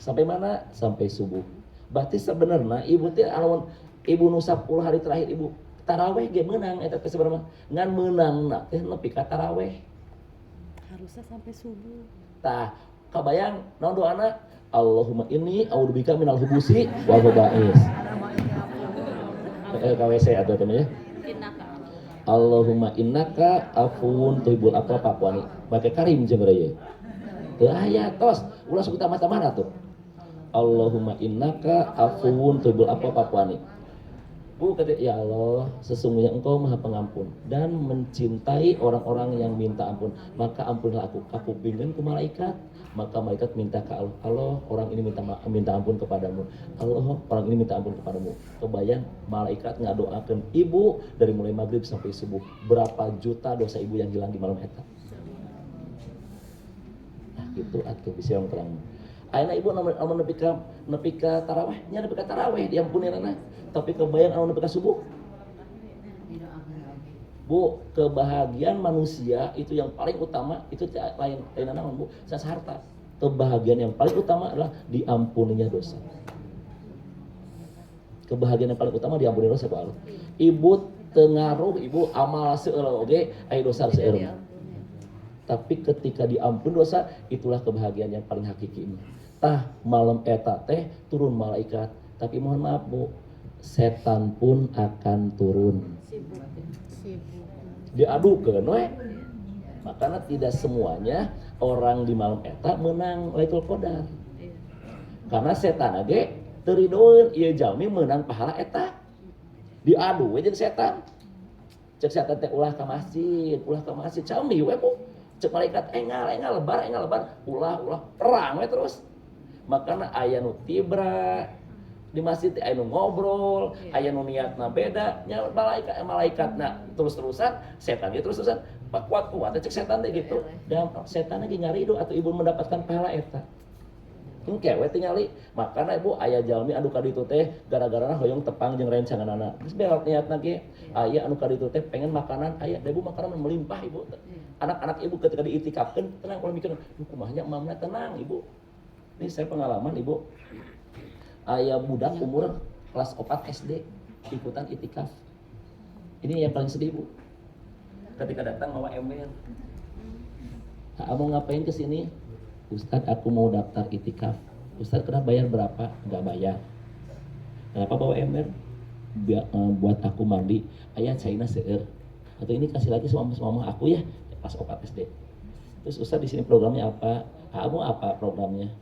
Sampai mana? Sampai subuh. Berarti sebenarnya ibu teh alon ibu nu 10 hari terakhir ibu taraweh ge meunang eta teh sebenarnya. Ngan meunangna teh nepi ka taraweh. Harusnya sampai subuh. Tah, kabayang naon doana? Allahumma inni a'udzubika minal hubusi wal khaba'is. KWC atau teman ya. Allahumma innaka afuwun tuhibbul afwa fa'fu anni. Make karim jeung raya. Teu aya tos, ulah sok utama-tamana tuh. Allahumma innaka afuwun tuhibbul afwa fa'fu anni. Bu kata, ya Allah, sesungguhnya Engkau Maha Pengampun dan mencintai orang-orang yang minta ampun. Maka ampunilah aku. Aku pingin ke malaikat. Maka malaikat minta ke Allah, Allah, orang ini minta ampun kepadamu. Allah, orang ini minta ampun kepadamu. Kebayang malaikat ngadoakeun ibu dari mulai maghrib sampai subuh. Berapa juta dosa ibu yang hilang di malam eta. Nah, gitu atuh bisa yang terang. Ayeuna ibu namun nepi ka tarawih, nya nepi ka tarawih diampunirana. Tapi kebayang anu nepi ka subuh. Bu, kebahagiaan manusia itu yang paling utama itu lain naon Bu, harta. Kebahagiaan yang paling utama adalah diampuninya dosa. Kebahagiaan yang paling utama diampuni dosa Pak Allah. Ibu tengaruh ibu amal seueur oge aya dosa seueur. Tapi ketika diampun dosa, itulah kebahagiaan yang paling hakiki. Tah malam eta teh turun malaikat, tapi mohon maaf Bu, setan pun akan turun. Diadukeun we. Makanya tidak semuanya orang di malam eta menang Lailatul Qadar. Karena setan ge teu ridoeun ieu jalmi menang pahala eta. Diadu we jeung setan. Cek setan teh ulah ka masjid, cami we Bu. Cek malaikat engal lebar, ulah perang we terus. Makanya aya nu tibra di masjid aya nu ngobrol, aya nu niatna beda, nya malaikatna terus-terusan, setan ge terus-terusan. Kuat-kuat cek setan teh gitu. Dan setan ge nyarido atuh ibu mendapatkan pahala eta. Engke we tingali, makana ibu aya jalmi anu ka ditu teh gara-gara hoyong tepang jeung rencanganana. Geus belok niatna ge, aya anu ka ditu teh pengen makanan, aya da ibu makanan melimpah ibu. Anak-anak ibu ketika diitikafkeun tenang ulah mikir, kumahnya mamna tenang ibu. Ini saya pengalaman ibu, ayah budak umur kelas 4 SD ikutan itikaf. Ini yang paling sedih Bu. Ketika datang bawa ember, mau ngapain ke sini? Ustadz aku mau daftar itikaf. Ustadz kena bayar berapa? Enggak bayar. Kenapa bawa ember? Buat aku mandi. Ayah China seueur. Atau ini kasih lagi sama aku ya, kelas 4 SD. Terus Ustadz di sini programnya apa? Kamu apa programnya?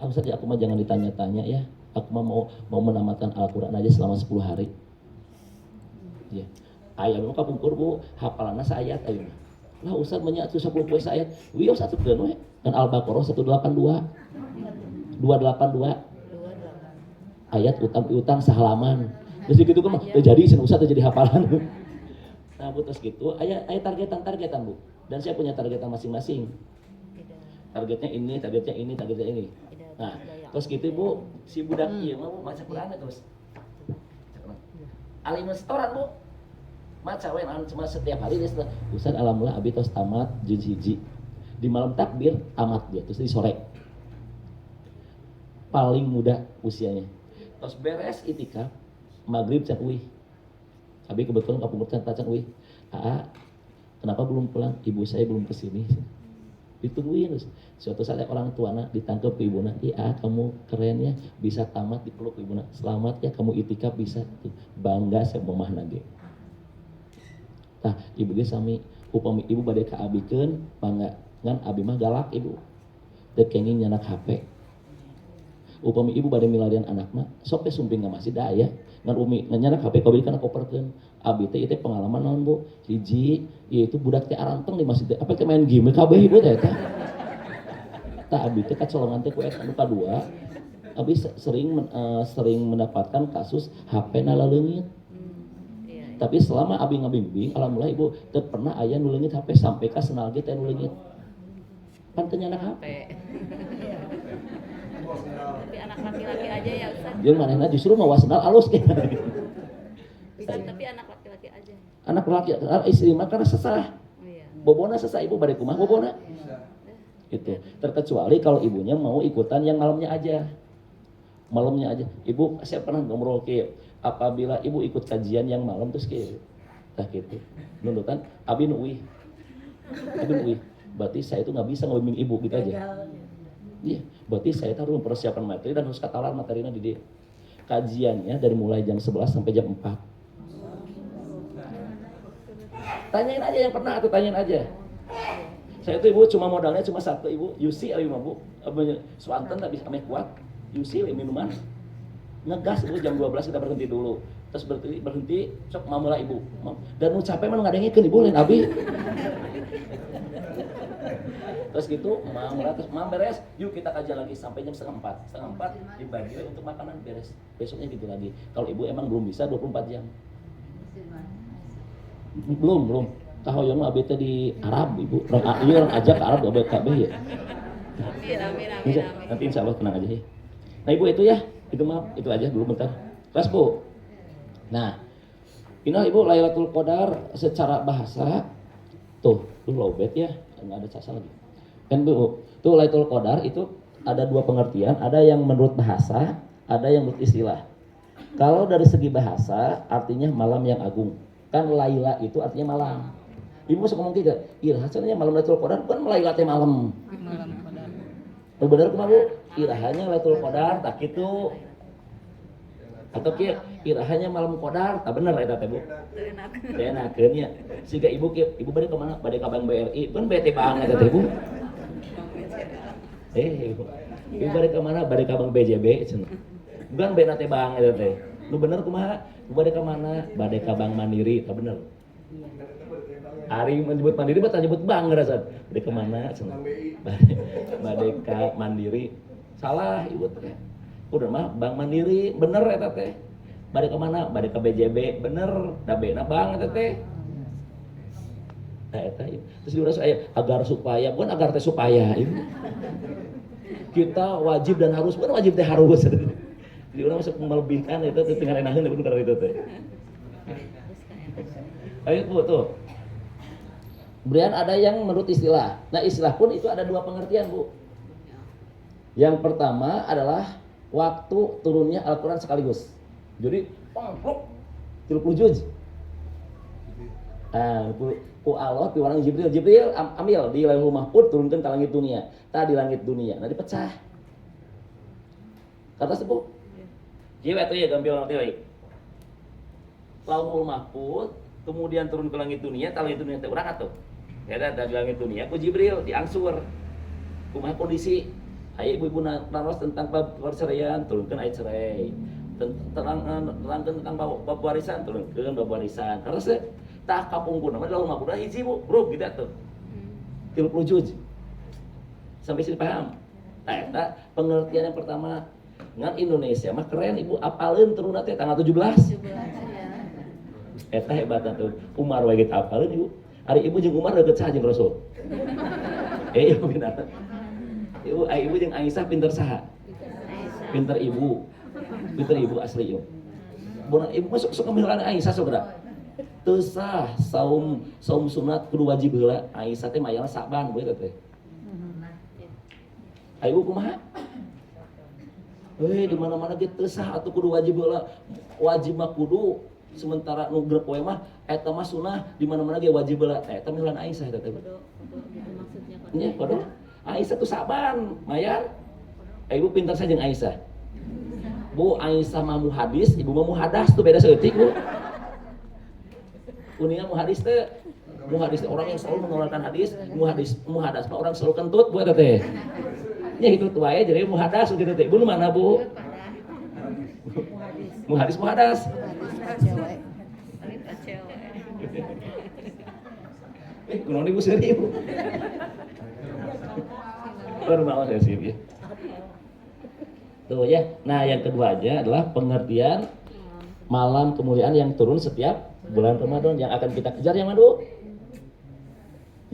Ustadz ya aku mah jangan ditanya-tanya ya. Aku mah mau menamatkan Al-Quran aja selama 10 hari. Ya. Ayah mau kapungkur Bu, hafalanna saayat ayeuna. Lah Ustadz banyak 10 poe saayat. Wios atuh keun we. Dan Al-Baqarah 182. 282. Ayat utang sahalaman. Terus gitu kan jadi sen Ustadz jadi hafalan. Nah, Bu terus gitu, aya targetan Bu. Dan saya punya targetan masing-masing. Targetnya ini. Nah, terus gitu Bu, si budak ieu mah baca Quran terus. Alim setoran Bu. Maca we cuma setiap hari dia Ustaz alhamdulillah abi tos tamat juz hiji. Di malam takbir tamat dia terus di sore. Paling muda usianya. Terus beres itikaf maghrib can euih. Abi kebetulan kapungkur can euih. Kenapa belum pulang? Ibu saya belum kesini. Ditungguin terus. Suatu saat orang tuana ditangkap ke ibuna, kamu keren ya, bisa tamat dipeluk ibuna. Selamat ya kamu itikaf bisa. Tuh, bangga saya mamah nage. Tah, ibu ge sami upami ibu bade ka abikeun, bangga ngan abi mah galak ibu. Teu kenging nyanak HP. Upami ibu bade milarian anakna, sok teh sumping ka masjid aya. Ngan umi nyanak HP kabeh kana koperkeun. Abi teh ieu pengalaman naon Bu? Hiji, yaitu budak teh aranteng di masjid teh. Apa teh main game kabeh ibu teh eta. Tah abi teh kacolongan teh ku eta anu kadua. Abi sering mendapatkan kasus HP-na laleungit. Tapi selama abi ngabimbing, alhamdulillah ibu teu pernah aya nu leungit HP sampai ka senal ge teh nu leungit. Pan teu nyanak HP. Tapi anak laki-laki aja ya Ustaz. Jeung manehna justru mawa senal alus ge. Ustaz, tapi anak laki-laki aja. Anak laki istri mah karena sesah. Iya. Bobona sesah ibu bade kumaha bobona. Itu terkecuali kalau ibunya mau ikutan yang malamnya aja. Malamnya aja. Ibu saya pernah ngobrol ke apabila ibu ikut kajian yang malam terus ke tah gitu. Nundutan abi nu euih. Berarti saya itu nggak bisa ngebimbing ibu gitu aja. Iya, berarti saya harus mempersiapkan materi dan harus katalar materinya di dia. Kajiannya dari mulai jam 11 sampai jam 4. Tanyain aja yang pernah atau tanyain aja. Saya itu ibu cuma modalnya cuma satu ibu, Yusi ayo mah Bu. Swanten tak bisa ame kuat. Yusi minuman. Ngegas ibu jam 12 kita berhenti dulu. terus berhenti sok mamula ibu dan nu capek mah ngadengikeun ibu lain abi terus gitu mamula terus mam beres yuk kita kajian lagi sampai jam setengah 4 dibagi untuk makanan beres besoknya gitu lagi kalau ibu emang belum bisa 24 jam belum tahoyong mah abi teh di Arab ibu orang ajak ke Arab abet kabeh ya Amin. nanti insya Allah tenang aja ya nah ibu itu ya itu maaf itu aja dulu bentar kelas bu. Nah, ini ibu Lailatul Qadar secara bahasa tuh lobet ya nggak ada caca lagi kan bu tuh Lailatul Qadar itu ada dua pengertian ada yang menurut bahasa ada yang menurut istilah. Kalau dari segi bahasa artinya malam yang agung kan Laila itu artinya malam. Ibu suka ngomong tidak irahanya malam Lailatul Qadar bukan Laila teh malam bener kumaha bu irahanya Lailatul Qadar tak gitu atau kirahanya malam Qadar tak bener eta teh bu teu enakeun nya siga ibu bade ka mana bade ka Bank BRI pun bete banget eta teh bu ibu bade ka mana bade ka Bank BJB cenah bukan bena teh bank eta teh nu bener kumaha ibu bade ka mana bade ka Bank Mandiri tak bener Ari menyebut Mandiri bae nyebut bank ngerasa bade ka mana cenah bade ka Mandiri salah ibu teh udah mah Bank Mandiri bener eta teh bade ka mana bade ka BJB bener da bena banget eta teh nah eta terus diurang aya agar supaya bukan agar teh supaya ieu kita wajib dan harus bukan wajib teh harus jadi urang masuk melebihkan eta teh tinggal enaheun bener karena itu teh ayo bu tuh kemudian ada yang menurut istilah nah istilah pun itu ada dua pengertian bu yang pertama adalah waktu turunnya Al-Quran sekaligus. Jadi, 30 juz. Ku Allah piwarang Jibril ambil di Lauhul Mahfuz turunkan ke langit dunia. Di langit dunia. Nah dipecah. Kata sepuh. Jiwa itu ya gampil nanti baik. Lauhul Mahfuz kemudian turun ke langit dunia, langit dunia teh urang atuh. Ya di langit dunia ku Jibril diangsur. Kumaha kondisi ayat ibu-ibu naros tentang bab perceraian turunkan ayat cerai terangkan tentang bab warisan turunkan bab warisan karena saya tak kapungkur namanya lalu makudah hiji bu bro gitu tuh 30 juz sampai sini paham nah pengertian yang pertama ngan Indonesia mah keren ibu apalin turun nanti tanggal 17 eta hebat tuh Umar wae gitu apalin ibu hari ibu jeung Umar deket saha jeung Rasul ibu benar ibu jeung Aisyah pinter saha? Pinter ibu asli ibu. Bona ibu masuk kemilan Aisyah saudara. Teu sah saum sunat kudu wajib heula. Aisyah teh mayana Saban we teh. Ibu kumaha? Di mana-mana ge teu sah atuh kudu wajib heula. Wajib mah kudu sementara nu grep poe mah eta mah sunah di mana-mana ge wajib heula. Eta milan Aisyah teh. Maksudnya kan. Nya kodo. Aisyah tuh Saban, mayan. Ibu pintar saja dengan Aisyah. Bu, Aisyah mah muhadis, ibu mah muhadas tuh beda seeutik bu. Uningan muhadis teh, orang yang selalu mengeluarkan hadis, muhadas mah orang selalu kentut bu eta teh. Nya gitu tuh aya jadi muhadas gitu teh. Ibu mana bu? Muhadas. Kunaon ibu seuri ibu? Bermawas ya sih ya. Tuh ya. Nah yang kedua aja adalah pengertian malam kemuliaan yang turun setiap bulan Ramadan yang akan kita kejar yang mana?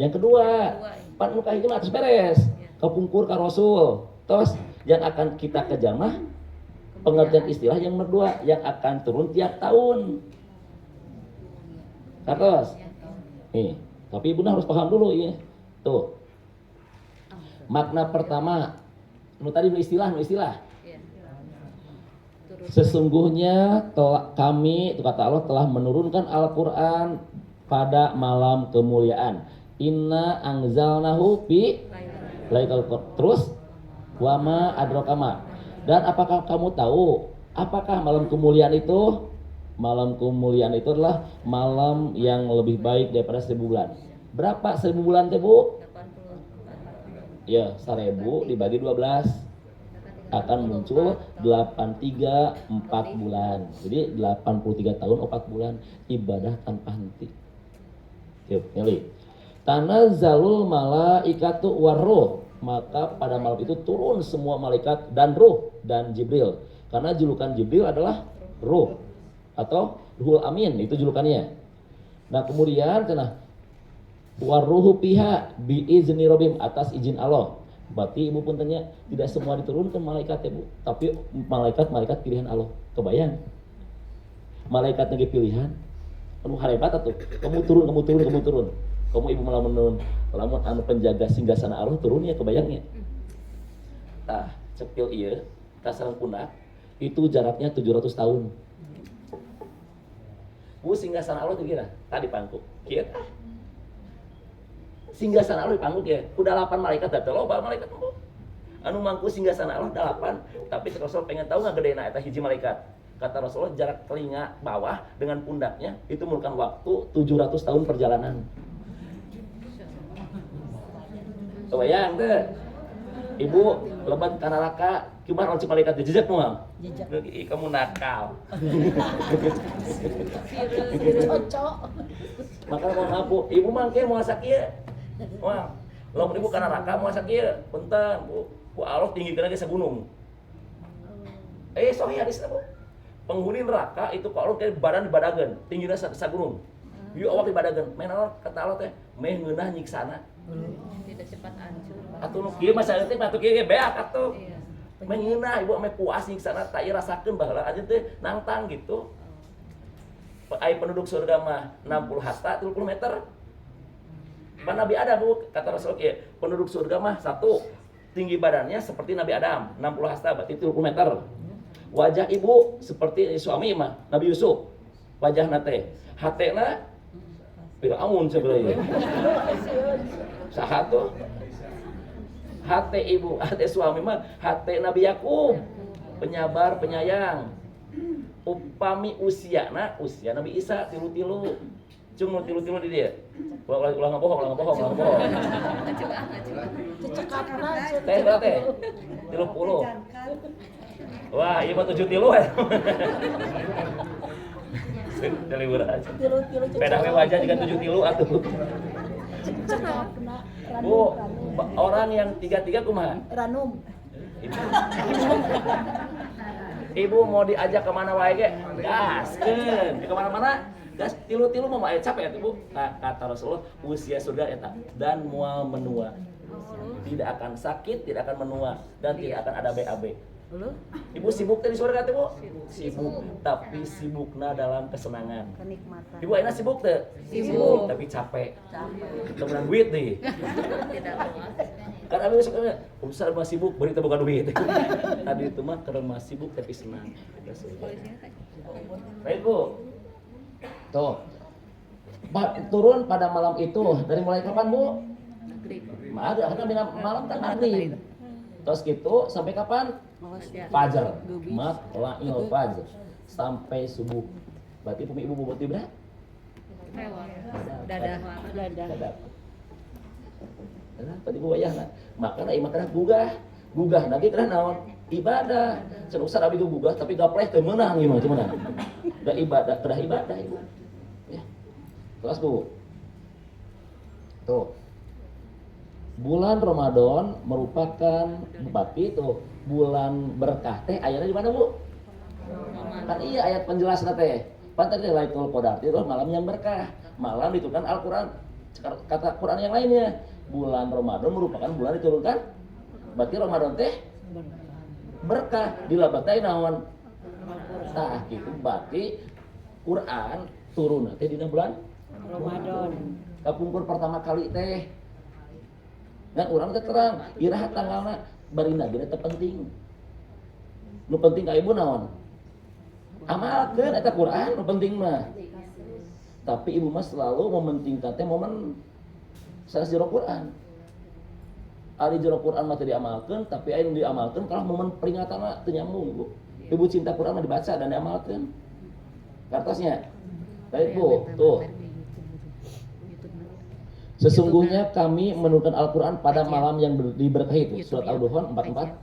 Yang kedua, pan nu kahiji mah atus beres. Kapungkur ka Rasul. Terus yang akan kita kejar mah pengertian istilah yang kedua yang akan turun tiap tahun. Terus. Nih, tapi ibu harus paham dulu ya. Tuh. Makna pertama, tadi istilah. Sesungguhnya kami, itu kata Allah, telah menurunkan Al-Quran pada malam kemuliaan. Inna anzalnahu fi Lailatul Qadar. Terus, wama adrokama. Dan apakah kamu tahu, apakah malam kemuliaan itu? Malam kemuliaan itu adalah malam yang lebih baik daripada 1000 bulan. Berapa 1000 bulan teh bu? Ya 1000 dibagi 12 akan muncul 83 4 bulan. Jadi 83 tahun 4 bulan ibadah tanpa henti. Yuk, nyali. Tanazzalul malaikatu warruh, maka pada malam itu turun semua malaikat dan ruh dan Jibril. Karena julukan Jibril adalah ruh atau Ruhul Amin, itu julukannya. Nah, kemudian cenah warruhu piha biizni rabbim, atas izin Allah. Berarti ibu pun tanya, tidak semua diturunkan malaikat ya bu, tapi malaikat pilihan Allah. Kebayang? Malaikat lagi pilihan, penuh hebat atuh. Kamu turun. Kamu ibu malah menurun. Lamun anu penjaga singgasana Allah turun ya, kebayangnya. Tah, cepil ieu ka sareng pundak itu jaraknya 700 tahun. Bu singgasana Allah tuh kira tadi pangku. Kieu tah. Singgasana Allah dipangku ya, udah 8 malaikat ada loba malaikat anu mangku singgasana Allah 8, tapi Rasul pengen tahu ngagedeuna eta hiji malaikat. Kata Rasulullah jarak telinga bawah dengan pundaknya itu memerlukan waktu 700 tahun perjalanan. Kebayang teh. Ibu lebat ka neraka, gimana cik malaikat jejak moal? Jejak. Kamu nakal. Cocok. Maka mau ngaku, ibu mangke mau sakieu. Wah, lamun ibu kana neraka mau sakieu, punten Bu Allah tinggikeun ge sagunung. Sahih hadisna Bu. Penghuni neraka itu ku Allah kayak badan dibadageun, tinggina sagunung. Ieu awak dibadageun, main Allah kata Allah teh, meh ngeunah nyiksana. Tidak cepat hancur. Atuh nu kieu mah saeutik mah atuh kieu ge beak atuh. Meh ngeunah ibu meh puas nyiksana tak ieu rasakeun baheula aja teh nangtang gitu. Ai penduduk surga mah 60 hasta 30 meter. Pan Nabi Adam Bu, kata Rasul kieu, penduduk surga mah satu, tinggi badannya seperti Nabi Adam, 60 hasta berarti 30 meter. Wajah ibu seperti suami mah Nabi Yusuf. Wajahna teh hatena Firaun sebenarnya. Saha tuh? Hate ibu, hate suami mah hate Nabi Yakub. Penyabar, penyayang. Upami usia Nabi Isa tilu-tilu. Cuma tilu-tilu di dia. Ulang bohong. Cecekapna Teh. 30. Wah, iya mah 7 tilu ya. Deliver aja. Pedah we wajah juga 7 tilu atuh. Cecekapna. Bu, orang yang 33 kumaha? Ranum. Ibu mau diajak kemana wae ge? Gaskeun. Di kemana-mana gas tilu-tilu mah capek atuh Bu. Kata Rasulullah, usia surga eta dan mual menua. Tidak akan sakit, tidak akan menua dan tidak akan ada BAB. Ibu sibuk tadi surga teh Bu? Sibuk, tapi sibukna dalam kesenangan. Kenikmatan. Ibu ayeuna sibuk teh? Sibuk, tapi capek. Temenan duit nih. Tidak puas. Kan abi suka usah mah sibuk beri teh boga duit. Tadi itu mah karena mah sibuk tapi senang. Baik Bu. Tuh. Turun pada malam itu dari mulai kapan Bu? Ada malam kan maghrib. Terus gitu sampai kapan? Fajar. Matla'il fajar. Sampai subuh. Berarti ibu bobot berapa? Dadah. Tadi gua wayahna. Makana ieu makana gugah lagi kana naon? Ibadah. Cenah usah abi gugah tapi gapleh teu meunang ieu mah cuman. Da ibadah, ibu. Ya. Terus Bu. Tuh. Bulan Ramadan merupakan berarti tuh bulan berkah teh ayatnya di mana Bu? Kan iya ayat penjelasna teh. Pan tadi Lailatul Qadar itu malam yang berkah. Malam diturunkan Al-Qur'an. Kata Quran yang lainnya, bulan Ramadan merupakan bulan diturunkan. Berarti Ramadan teh berkah. Dilabatai naon? Tah gitu berarti Quran turun teh dina bulan Ramadan. Kapungkur pertama kali teh. Dan orang teh terang, iraha tanggalna barina ge teh penting. Nu penting ka ibu naon? Amalkeun eta Quran nu penting mah. Tapi ibu mah selalu mementingkan teh momen sanes jero Quran. Ari jero Quran mah teu diamalkeun, tapi aya nu diamalkeun kalah momen peringatanna teu nyambung, Bu. Ibu cinta Quran mah dibaca dan diamalkeun. Kartosnya. Baik, Bu. Tuh. Sesungguhnya kami menurunkan Al-Quran pada malam yang diberkahi itu. Surat Al-Duhan 44.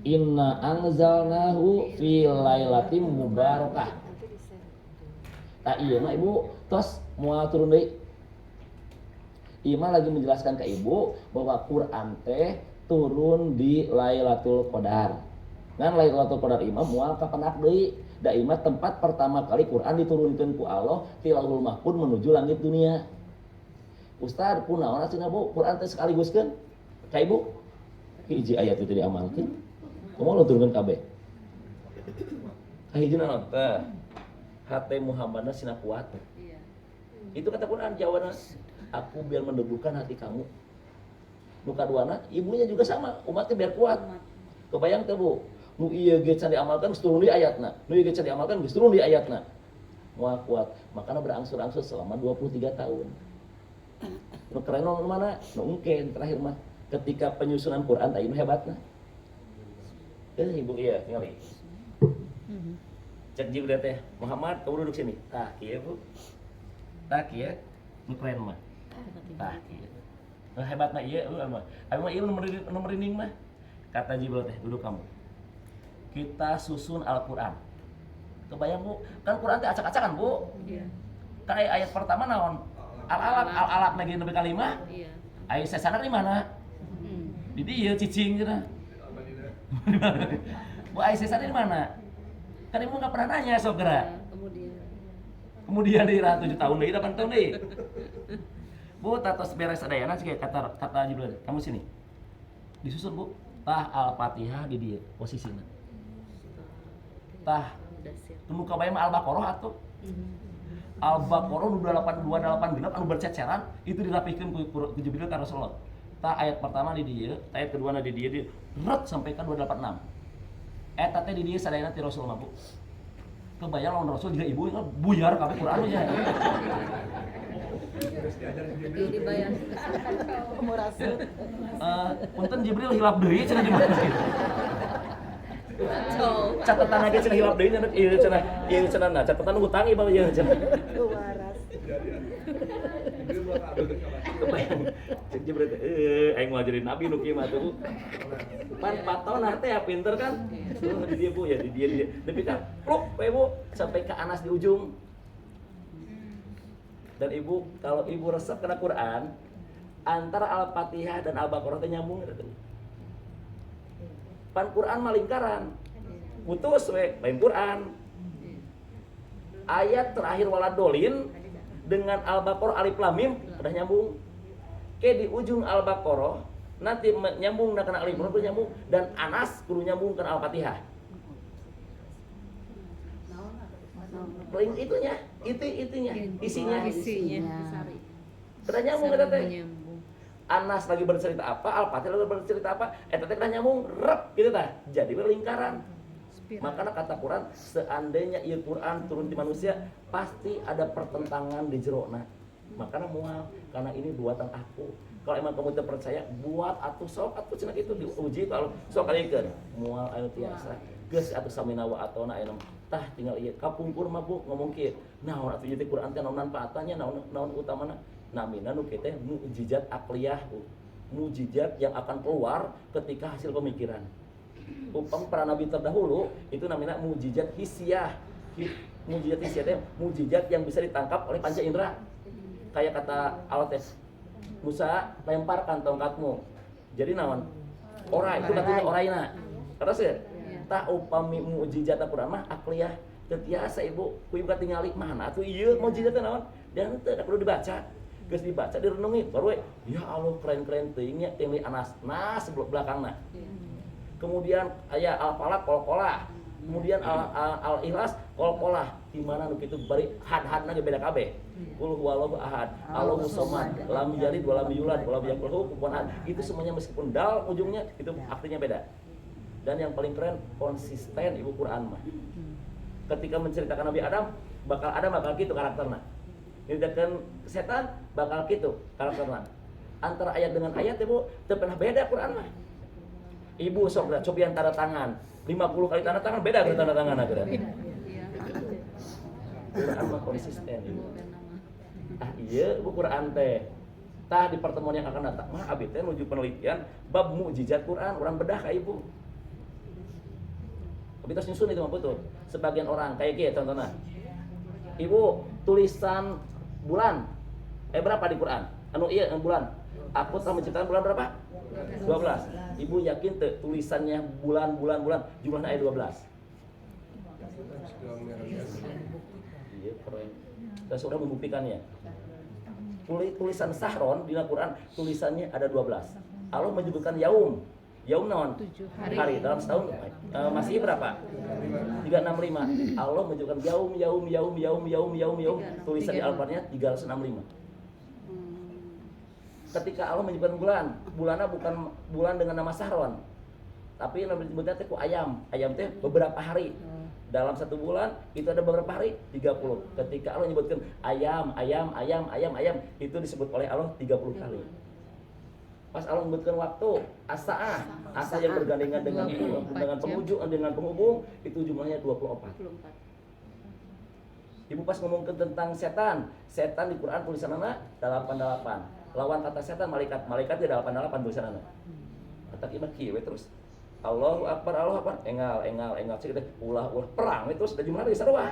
Inna anzalnahu fi lailatin mubarakah. Nah iya mah ibu tos moal turun deui. Ima lagi menjelaskan ke ibu bahwa Quran teh turun di Lailatul Qadar. Ngan Lailatul Qadar ima moal kapenak deui. Da ima tempat pertama kali Quran diturunkeun ku Allah ti Lauhul Mahfuz menuju langit dunia. Ustaz, kunaon cenah Bu? Quran teh sekaliguskeun ka ibu. Hiji ayat itu diamalkeun. Kumaha lo turunkeun kabeh? Hijina naon teh? Hate Muhammadna sina kuat. Iya. Itu kata Quran jawabannya. Aku biar mendegukan hati kamu. Nu kaduana, ibunya juga sama, umatnya biar kuat. Kebayang teh Bu, nu ieu ge can diamalkan geus turun di ayatna. Nu ieu ge can diamalkan geus turun di ayatna. Moal kuat, makanya berangsur-angsur selama 23 tahun. Nu keren nu mana? Nu engke terakhir mah ketika penyusunan Quran tah ieu hebatna. Ibu iya, ngali. Cek Jibril teh, Muhammad, kamu duduk sini. Tah, kieu Bu. Tah kieu, nu keren mah. Tah kieu. Nu hebat mah ieu mah. Abi mah ieu nu merinding mah. Kata Jibril teh, duduk kamu. Kita susun Al-Qur'an. Kebayang Bu, kan Quran teh acak-acakan Bu. Iya. Kan ayat pertama naon? Al-alaq lagi nepi ka 5. Iya. Ayat sesana di mana? Di dieu cicing cenah. Bu ayat sesana di mana? Kan ibu nggak pernah nanya sok geura. Kemudian di 7 tahun deui 8 tahun deui. Bu tatos beres sadayana cek kata Jibril, kamu sini. Disusun Bu. Tah Al-Fatihah di dieu posisina. Tah temu kabayang Al-Baqarah atuh. Al-Baqarah nu 82 anu berceceran itu dirapihkeun ku Jibril ka Rasulullah. Tah ayat pertama di dieu, ayat keduana di dieu di ret sampai ka 286. Eta teh di dieu sadayana ti Rasul mah Bu. Kebayang lawan Rasul juga ibu buyar kabeh Quran nya. Dia dibayar. Murasut. Punten Jibril hilap deui cenah di mana. Kacau. Catatan lagi cenah hilap deui cenah ieu cenah nah catatan hutang ieu bae cenah. Waras. Kebayang cek Jibril teh aing ngajarin nabi nu kieu mah tuh. Pan paton teh ya pinter kan. Di dia Bu ya di dia. Tapi kan pluk we Bu sampai ke Anas di ujung. Dan ibu kalau ibu resep kena Quran antara Al-Fatihah dan Al-Baqarah teh nyambung gitu. Pan Quran mah lingkaran. Putus we lain Quran. Ayat terakhir waladolin dengan Al-Baqarah Alif Lam Mim udah nyambung. Ke di ujung Al-Baqarah nanti nyambung kena Alif Lam Mim nyambung dan Anas kudu nyambung kena Al-Fatihah. Itunya, isinya. Kena nyambung kata teh. Anas lagi bercerita apa, Al-Fatihah lagi bercerita apa, eta teh kena nyambung rep gitu tah. Jadi lingkaran. Makanya kata Quran, seandainya ieu Quran turun di manusia, pasti ada pertentangan di jerona. Makanya mual, karena ini buatan aku. Kalau emang kamu tidak percaya, buat atuh sok atuh cenah itu diuji kalau sok kalikeun. Mual anu tiasa. Geus atuh samina wa atona aya tah tinggal ieu kapungkur mah Bu ngomong kieu. Naon atuh ieu teh Quran teh naon manfaatna, naon utamana? Namina nu kieu teh mukjizat akliyah Bu. Mukjizat yang akan keluar ketika hasil pemikiran. Upam para nabi terdahulu itu namanya mukjizat hisiah. Mukjizat hisiah teh mukjizat yang bisa ditangkap oleh panca indera. Kayak kata Allah teh, Musa lemparkan tongkatmu. Jadi naon? Orai itu katanya oraina. Terus ya? Tak upami mukjizat Al-Qur'an mah akliyah teu tiasa ibu. Ku ibu katingali mana atuh ieu mukjizat naon? Dan teu perlu dibaca. Geus dibaca direnungi baru ya Allah keren-keren teuing nya tingli Anas. Nah sebelum belakangna. Kemudian aya Al-Falaq qol-qolah. Kemudian Al-Ikhlas qol-qolah. Di mana nu kitu bari had-hadna ge beda kabeh. Qul huwallahu ahad, Allahus samad, lam yalid wa lam yulad wa lam yakul lahu kufuwan ahad. Itu semuanya meskipun dal ujungnya itu artinya beda. Dan yang paling keren konsisten ibu Quran mah. Ketika menceritakan Nabi Adam bakal gitu karakternya. Nyeritakan setan bakal gitu karakternya. Antara ayat dengan ayat ibu teu pernah beda Quran mah. Ibu sok cobian tanda tangan 50 kali tanda tangan beda dengan tanda tangan akhirnya. Quran mah konsisten ibu. Iya ibu Quran teh. Tah di pertemuan yang akan datang mah abi teh menuju penelitian bab mukjizat Quran, orang bedah ka ibu. Tapi terus nyusun itu mah betul. Sebagian orang kayak gitu contohnya. Ibu tulisan bulan berapa di Quran? Anu iya bulan. Aku telah menciptakan bulan berapa? 12. Ibu yakin tulisannya bulan jumlahnya ayat 12. Iya, keren. Dan sudah membuktikannya. Tulisan Sahron di Al-Quran tulisannya ada 12. Allah menyebutkan yaum naon? 7 Hari dalam setahun masih berapa? 365. Allah menyebutkan yaum tulisan di Al-Qur'annya 365. Ketika Allah menyebutkan bulannya bukan bulan dengan nama Sahron, tapi yang disebutnya itu ayam teh beberapa hari. Dalam satu bulan itu ada beberapa hari 30. Ketika Allah menyebutkan ayam itu disebut oleh Allah 30 kali. Pas Allah menyebutkan waktu asa yang bergandengan dengan penghubung itu jumlahnya 24. Ibu pas ngomongkan tentang setan di Quran tulisannya 88. Lawan kata setan malaikat di 88 tulisannya. Kata kita kieu terus. Allahu Akbar, engal cek ulah perang itu sudah jumlah dari sarua.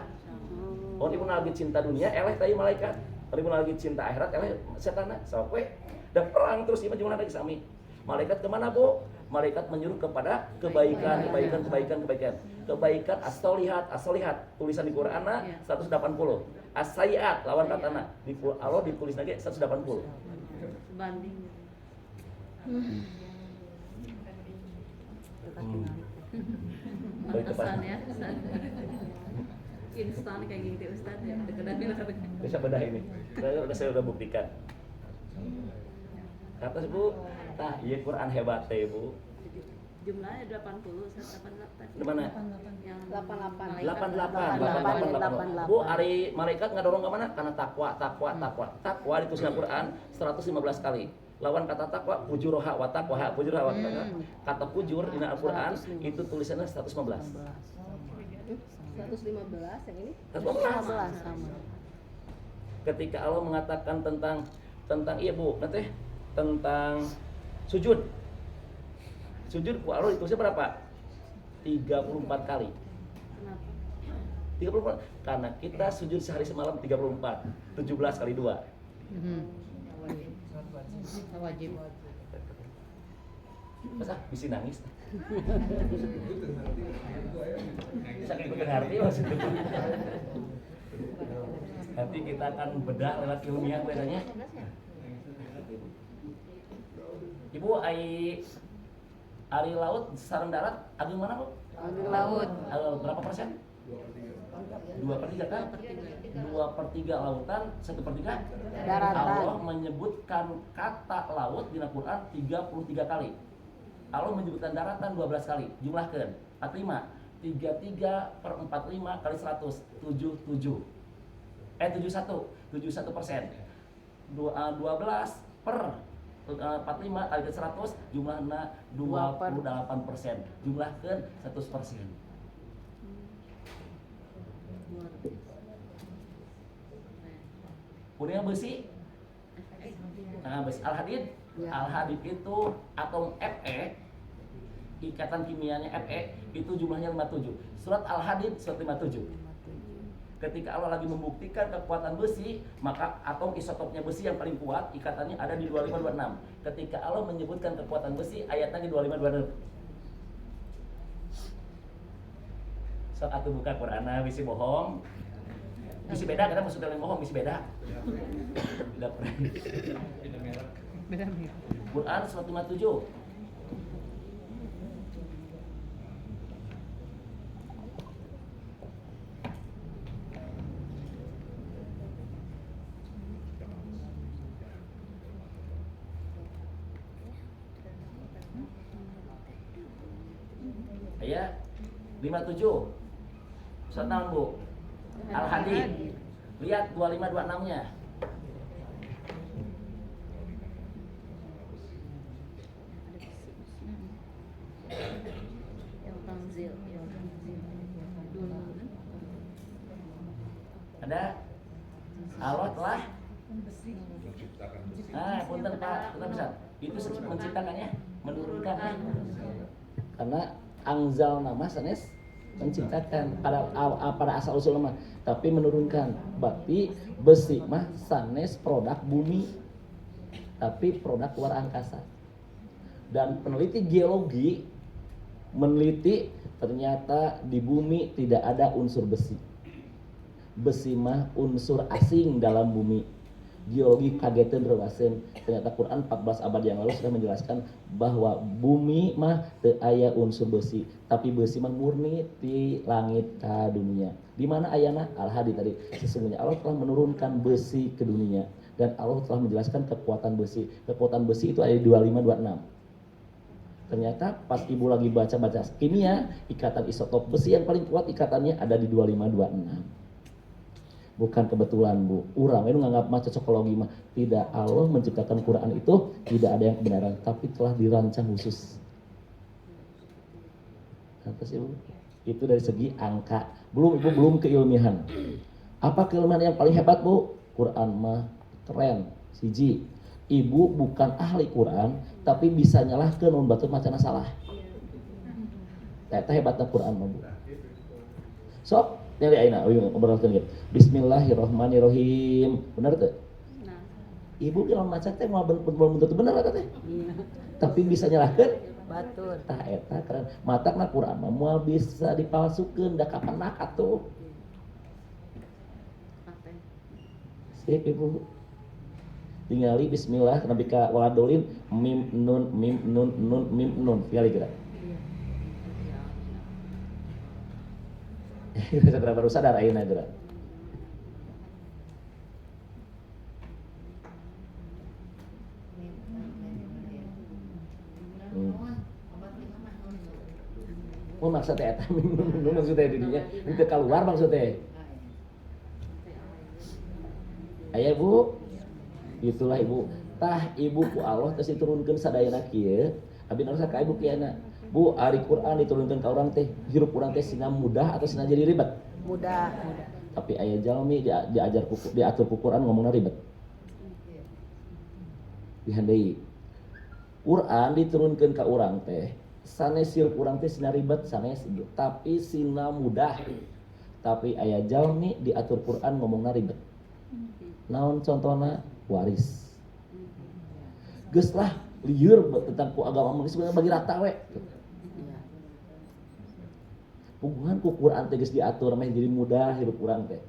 Oh ibu lagi cinta dunia eleh tadi malaikat. Ibu lagi cinta akhirat eleh setanna. Sok we. Dan perang terus ibu jumlah dari sami. Malaikat kemana bu? Malaikat menyuruh kepada kebaikan. Kebaikan as-solihat tulisan di Quran 180. As-sayiat lawan katana di Allah ditulis lagi 180. Sebanding. Kesan ya. Instan kayak gitu Ustaz ya. Bisa bedah ini. Saya udah buktikan. Kata Bu, iya Quran hebat teh Bu. Jumlahnya 80, 88. Di mana? Yang 88. 88. Bu, hari malaikat ngadorong ke mana? Karena takwa. Takwa ditulis dalam Quran 115 kali. Lawan kata takwa fujuroha wa taqwa. Kata fujur di Al-Qur'an itu tulisannya 115. 115 yang ini? 115 sama. Ketika Allah mengatakan tentang iya Bu, nanti tentang sujud. Sujud ku Allah ditulisnya berapa? 34 kali. Kenapa? 34. Karena kita sujud sehari semalam 34. 17 kali 2. Wajib. Masa bisa nangis? Saking berarti maksudnya. Nanti kita akan bedah lewat ilmiah bedanya. Ibu Ari laut sareng darat ageng mana Bu? Ageng laut. Berapa persen? 2/3 kan? 2/3 lautan, 1/3 Daratan. Allah menyebutkan kata laut di Al-Quran 33 kali. Allah menyebutkan daratan 12 kali. Jumlahkan 45. 33/45 kali 100 77. 71%. 12 per 45 kali 100 jumlahnya 28%. Jumlahkan 100%. Kemudian besi. Nah, besi Al-Hadid. Ya. Al-Hadid itu atom Fe, ikatan kimianya Fe itu jumlahnya 57. Surat Al-Hadid surat 57. Ketika Allah lagi membuktikan kekuatan besi, maka atom isotopnya besi yang paling kuat ikatannya ada di 2526. Ketika Allah menyebutkan kekuatan besi, ayatnya di 2526. Sok atuh buka Qur'ana bisi bohong. Bisi beda kita maksudnya lain bohong, bisi beda. Beda keren. Beda mirip. Quran surat 57. Ayat 57. Surat naon, Bu? Al-Hadid. Lihat 2526-nya. Yang tanzil. Dulu kan. Ada? Allah telah punten Pak, kita bisa. Itu menciptakannya, menurunkannya. Karena angzal nama sanes menciptakan pada asal usul mah, tapi menurunkan. Berarti besi mah sanes produk bumi, tapi produk luar angkasa. Dan peneliti geologi meneliti ternyata di bumi tidak ada unsur besi. Besi mah unsur asing dalam bumi. Geologi kagetan rewasen, ternyata Quran 14 abad yang lalu sudah menjelaskan bahwa bumi mah teu aya unsur besi, tapi besi mah murni ti langit ka dunia. Di mana ayana? Al-Hadi tadi. Sesungguhnya Allah telah menurunkan besi ke dunia dan Allah telah menjelaskan kekuatan besi. Kekuatan besi itu ada di 25 26. Ternyata pas ibu lagi baca-baca kimia, ikatan isotop besi yang paling kuat ikatannya ada di 25 26. Bukan kebetulan bu, urang itu nganggap mah cocokologi mah tidak. Allah menciptakan Quran itu tidak ada yang kebenaran, tapi telah dirancang khusus. Apa sih bu? Itu dari segi angka. Belum keilmihan. Apa keilmihan yang paling hebat bu? Quran mah keren. Siji, ibu bukan ahli Quran, tapi bisa nyalahkan mun batur macana salah. Eta hebatna Quran mah bu. Sok nyari aina, obrolkeun gitu. Bismillahirrahmanirrahim. Benar tuh? Nah, Ibu kalau maca teh mau belum tentu benar eta teh. Tapi bisa nyalahkeun. Batur. Tah eta keren. Matakna Quran mah moal bisa dipalsukeun da kapenak atuh. apa? Sip Ibu. Tingali bismillah nabi ka waladolin mim nun mim nun nun mim nun. Tingali geura. Segera baru sadar ayeuna geura. Oh maksudnya eta minum maksudnya di dinya itu keluar maksudnya. Aya Bu. Itulah Ibu. Tah Ibu ku Allah geus diturunkeun sadayana kieu. Abi narasa ka Ibu kiana. Bu, ari Quran diturunkeun ka urang teh, hirup urang teh sina mudah atau sina jadi ribet? Mudah. Tapi aya jalmi diajar diatur ku Quran ngomongna ribet. Dihandai. Quran diturunkeun ka urang teh, sanes hirup urang teh sina ribet sanes tapi sina mudah. Tapi aya jalmi diatur Quran ngomongna ribet. Naon contohna? Waris. Geus lah lieur tentang ku agama mun sebenarnya bagi rata we. Hubungan ku Quran teh geus diatur mah jadi mudah hirup urang teh.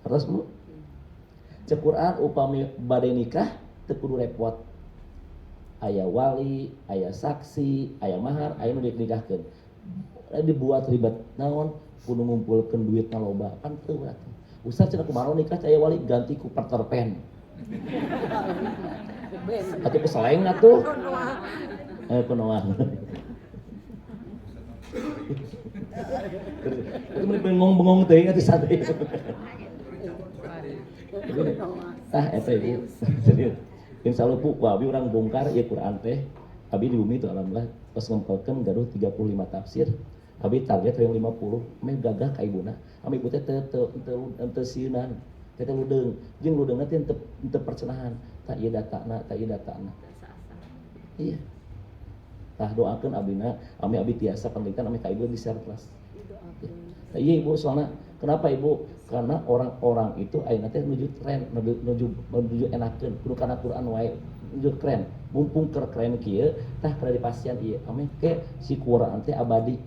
Terus Bu. Cek Quran upami bade nikah teu kudu repot. Aya wali, aya saksi, aya mahar, aya nu dinikahkeun. Dibuat ribet naon kudu ngumpulkeun duitna loba kan teu atuh. Ustaz cenah kumaha nikah aya wali ganti ku Peter Pan. Atuh keseleng atuh. Kunoa. Itu bengong-bengong teh atuh sate. Tah eta Ibu. Serius. Insyaallah Bu, abi urang bongkar ieu Quran teh. Abi di bumi itu alhamdulillah pas ngumpulkeun gaduh 35 tafsir. Abi target hoyong 50, meh gagah ka ibuna. Ami ibu teh teu sieunan. Teh ludeung. Jeung ludeungna teh teu percenahan. Tak ieu datana, tak ieu datana. Iya. Tah doakeun abina, abi tiasa pendidikan ami ka ibu di serklas. Nah, iya Ibu, soalnya kenapa Ibu? Karena orang-orang itu ayeuna teh nuju tren, nuju enakeun, kudu kana Quran wae, nuju keren. Mumpung keren kieu, tah kada dipasian ieu. Ame ke si Quran teh abadi.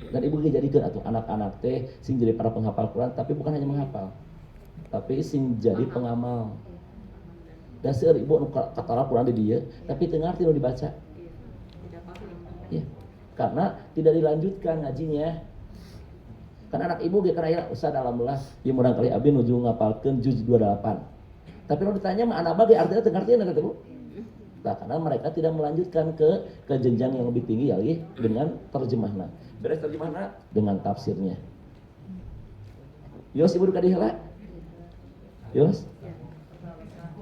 Dan Ibu jadikeun atuh anak-anak teh sing jadi para penghafal Quran, tapi bukan hanya menghafal. Tapi sing jadi pengamal. Dasar Ibu nu katara Quran di dieu, tapi teu ngarti nu dibaca. Tidak paham. Ya. Karena tidak dilanjutkan ngajinya. Kan anak ibu ge karaya Ustaz alhamdulillah ieu murang kali abi nuju ngapalkeun juz 28. Tapi kalau ditanya mah anak bage artinya teu ngartieun kata Bu. Nah, karena mereka tidak melanjutkan ke jenjang yang lebih tinggi lagi dengan terjemahna. Beres terjemahna dengan tafsirnya. Yos Ibu ka diheula? Yos?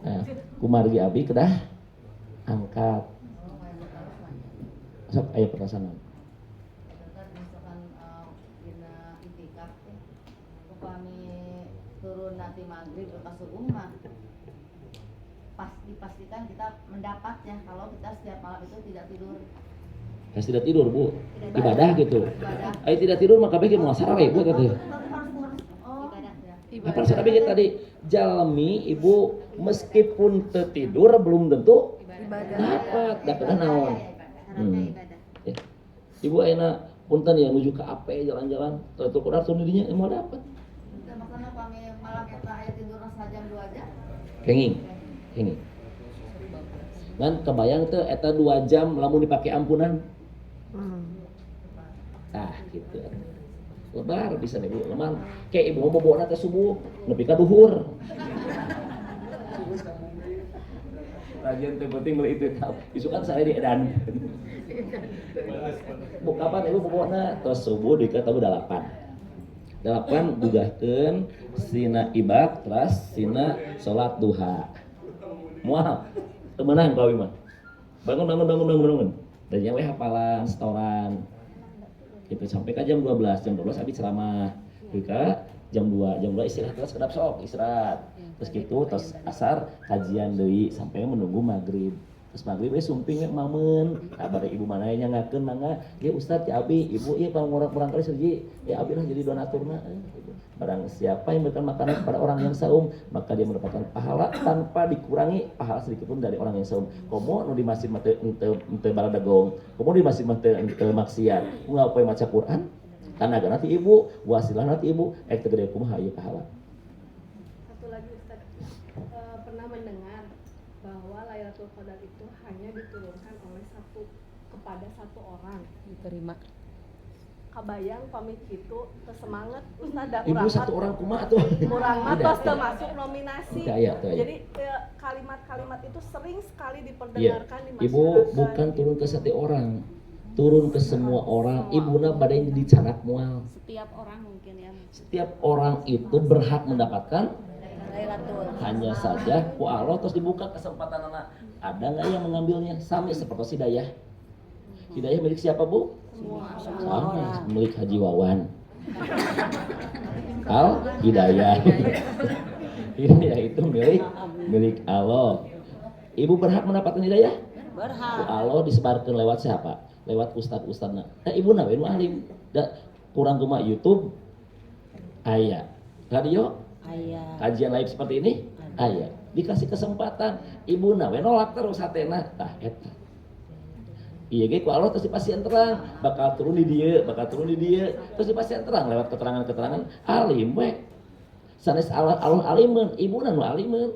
Nah, kumargi abi kedah angkat. Sok aya perasaan. Turun nanti maghrib ke subuh mah dipastikan kita mendapatnya kalau kita setiap malam itu tidak tidur. Harus tidak tidur bu, ibadah gitu. Ayo tidak tidur maka baik mau saraweh bu tadi. Apa saraweh tadi jalmi ibu meskipun tertidur belum tentu dapat naon. Ibu ayeuna punten ya menuju ke AP jalan-jalan tuh Quran tuh didinya mau dapat. Maksudnya kami malam eta aya tidur sajam 2 jam. Kenging. Kan kebayang tuh eta 2 jam lamun dipake ampunan. Gitu. Lebar bisa nih Bu, lemah. Kayak ibu mau boboana teh subuh, nepi ka duhur. Kajian teh penting mulai itu. Isu kan saya di edan. Bu kapan ibu boboana? Tos subuh dika tahu 8 gugahkeun sina ibad terus sina salat duha. Moal temenan kau mah. Bangun. Dan yang hafalan setoran. Gitu sampai ke jam 12 habis ceramah. Dika jam 2 istirahat terus kedap sok istirahat. Terus gitu terus asar kajian deui sampai menunggu maghrib. Terus maghrib sumping mamen. Bade ibu mana nya ngakeun mangga, "Ge Ustaz ya Abi, Ibu ieu kalau ngurang-ngurang kali seji, ya Abi lah jadi donaturna." Barang siapa yang memberikan makanan kepada orang yang saum, maka dia mendapatkan pahala tanpa dikurangi pahala sedikit pun dari orang yang saum. Komo nu di masjid mah teu baladagong, komo di masjid mah teu maksiat. Moal poe maca Quran, tanaga nanti ibu, wasilah nanti ibu, teu gede kumaha ieu pahala. Satu lagi Ustaz, pernah mendengar bahwa Lailatul Qadar itu hanya diturunkan oleh kepada satu orang. Diterima. Kabayang pamit itu tersemangat Ustaz da Ibu satu orang kumaha tuh. kurang mah tos termasuk nominasi. Iya. Jadi kalimat-kalimat itu sering sekali Iya. diperdengarkan di masyarakat. Ibu bukan turun ke satu orang, turun ke semua orang. Ibuna badai dicanak mual. Setiap orang mungkin ya. Setiap orang itu berhak mendapatkan, Lailatul. hanya saja ku Allah terus dibuka kesempatan anak. Ada nggak yang mengambilnya? Sami seperti Hidayah. Hidayah milik siapa bu? Sama milik Haji Wawan. Hidayah. Hidayah itu milik Allah. Ibu berhak mendapatkan hidayah? Berhak. Allah disebarkan lewat siapa? Lewat ustad-ustadna. Ibu nawe nu alim. Kurang cuma YouTube aya. Radio Aya. kajian live seperti ini aya. Dikasih kesempatan ibu nawe nolak terus hatena. Tah eta. Iya ge ku Allah terus dipasieun terang, bakal turun di dieu, terus dipasieun terang lewat keterangan-keterangan alim we. Sanes Allah alimeun, ibuna nu alimeun.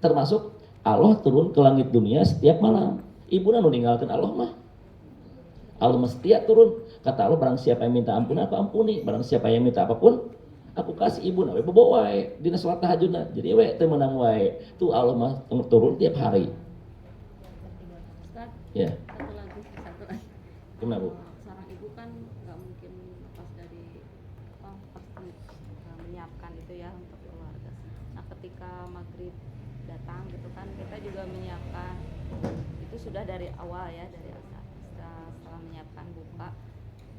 Termasuk Allah turun ke langit dunia setiap malam. Ibuna nu ninggalkeun Allah mah. Allah mesti turun. Kata Allah barang siapa yang minta ampun aku ampuni, barang siapa yang minta apapun aku kasih. Ibuna we bobo wae dina salat tahajudna. Jadi we teu meunang wae. Tuh Allah mah turun tiap hari. Ustaz, Ya. satu lagi. Gimana Bu? Seorang ibu kan nggak mungkin lepas dari pasti menyiapkan itu ya untuk keluarga. Nah ketika maghrib datang gitu kan kita juga menyiapkan itu sudah dari awal ya, dari asar. Setelah menyiapkan buka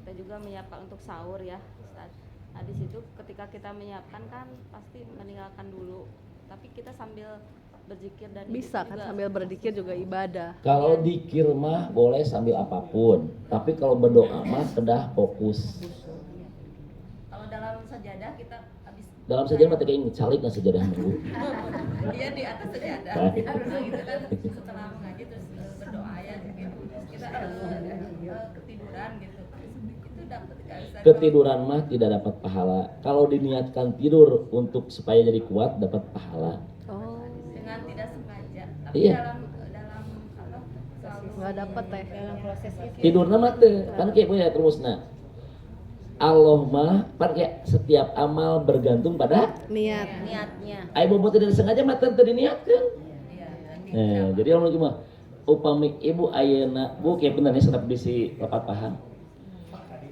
kita juga menyiapkan untuk sahur ya Ustaz. Nah di situ ketika kita menyiapkan kan pasti meninggalkan dulu, tapi kita sambil berzikir dan Bisa kan juga sambil berzikir juga ibadah. Kalau dikir mah boleh sambil apapun, tapi kalau berdoa mah kedah fokus. kalau dalam sajadah kita habis Dalam sajadah mah teh ingin calik nggak sajadah dulu. dia di atas sajadah Baik. gitu kan setelah mengaji terus berdoa ya gitu kita ketiduran gitu itu dapat Ketiduran mah tidak dapat pahala. Kalau diniatkan tidur untuk supaya jadi kuat dapat pahala. Oh, dengan tidak sengaja tapi Iya. dalam apa selalu nggak dapet teh. Dalam proses itu. Tidurna mah teu kan kieu punya terusna. Allah mah pan kayak setiap amal bergantung pada Niat. niatnya aya bobotoh tidak sengaja mah teu diniatkeun. iya Jadi lamun cuma upami ibu ayeuna bu kayak bener nih sedap bisi lepat paham.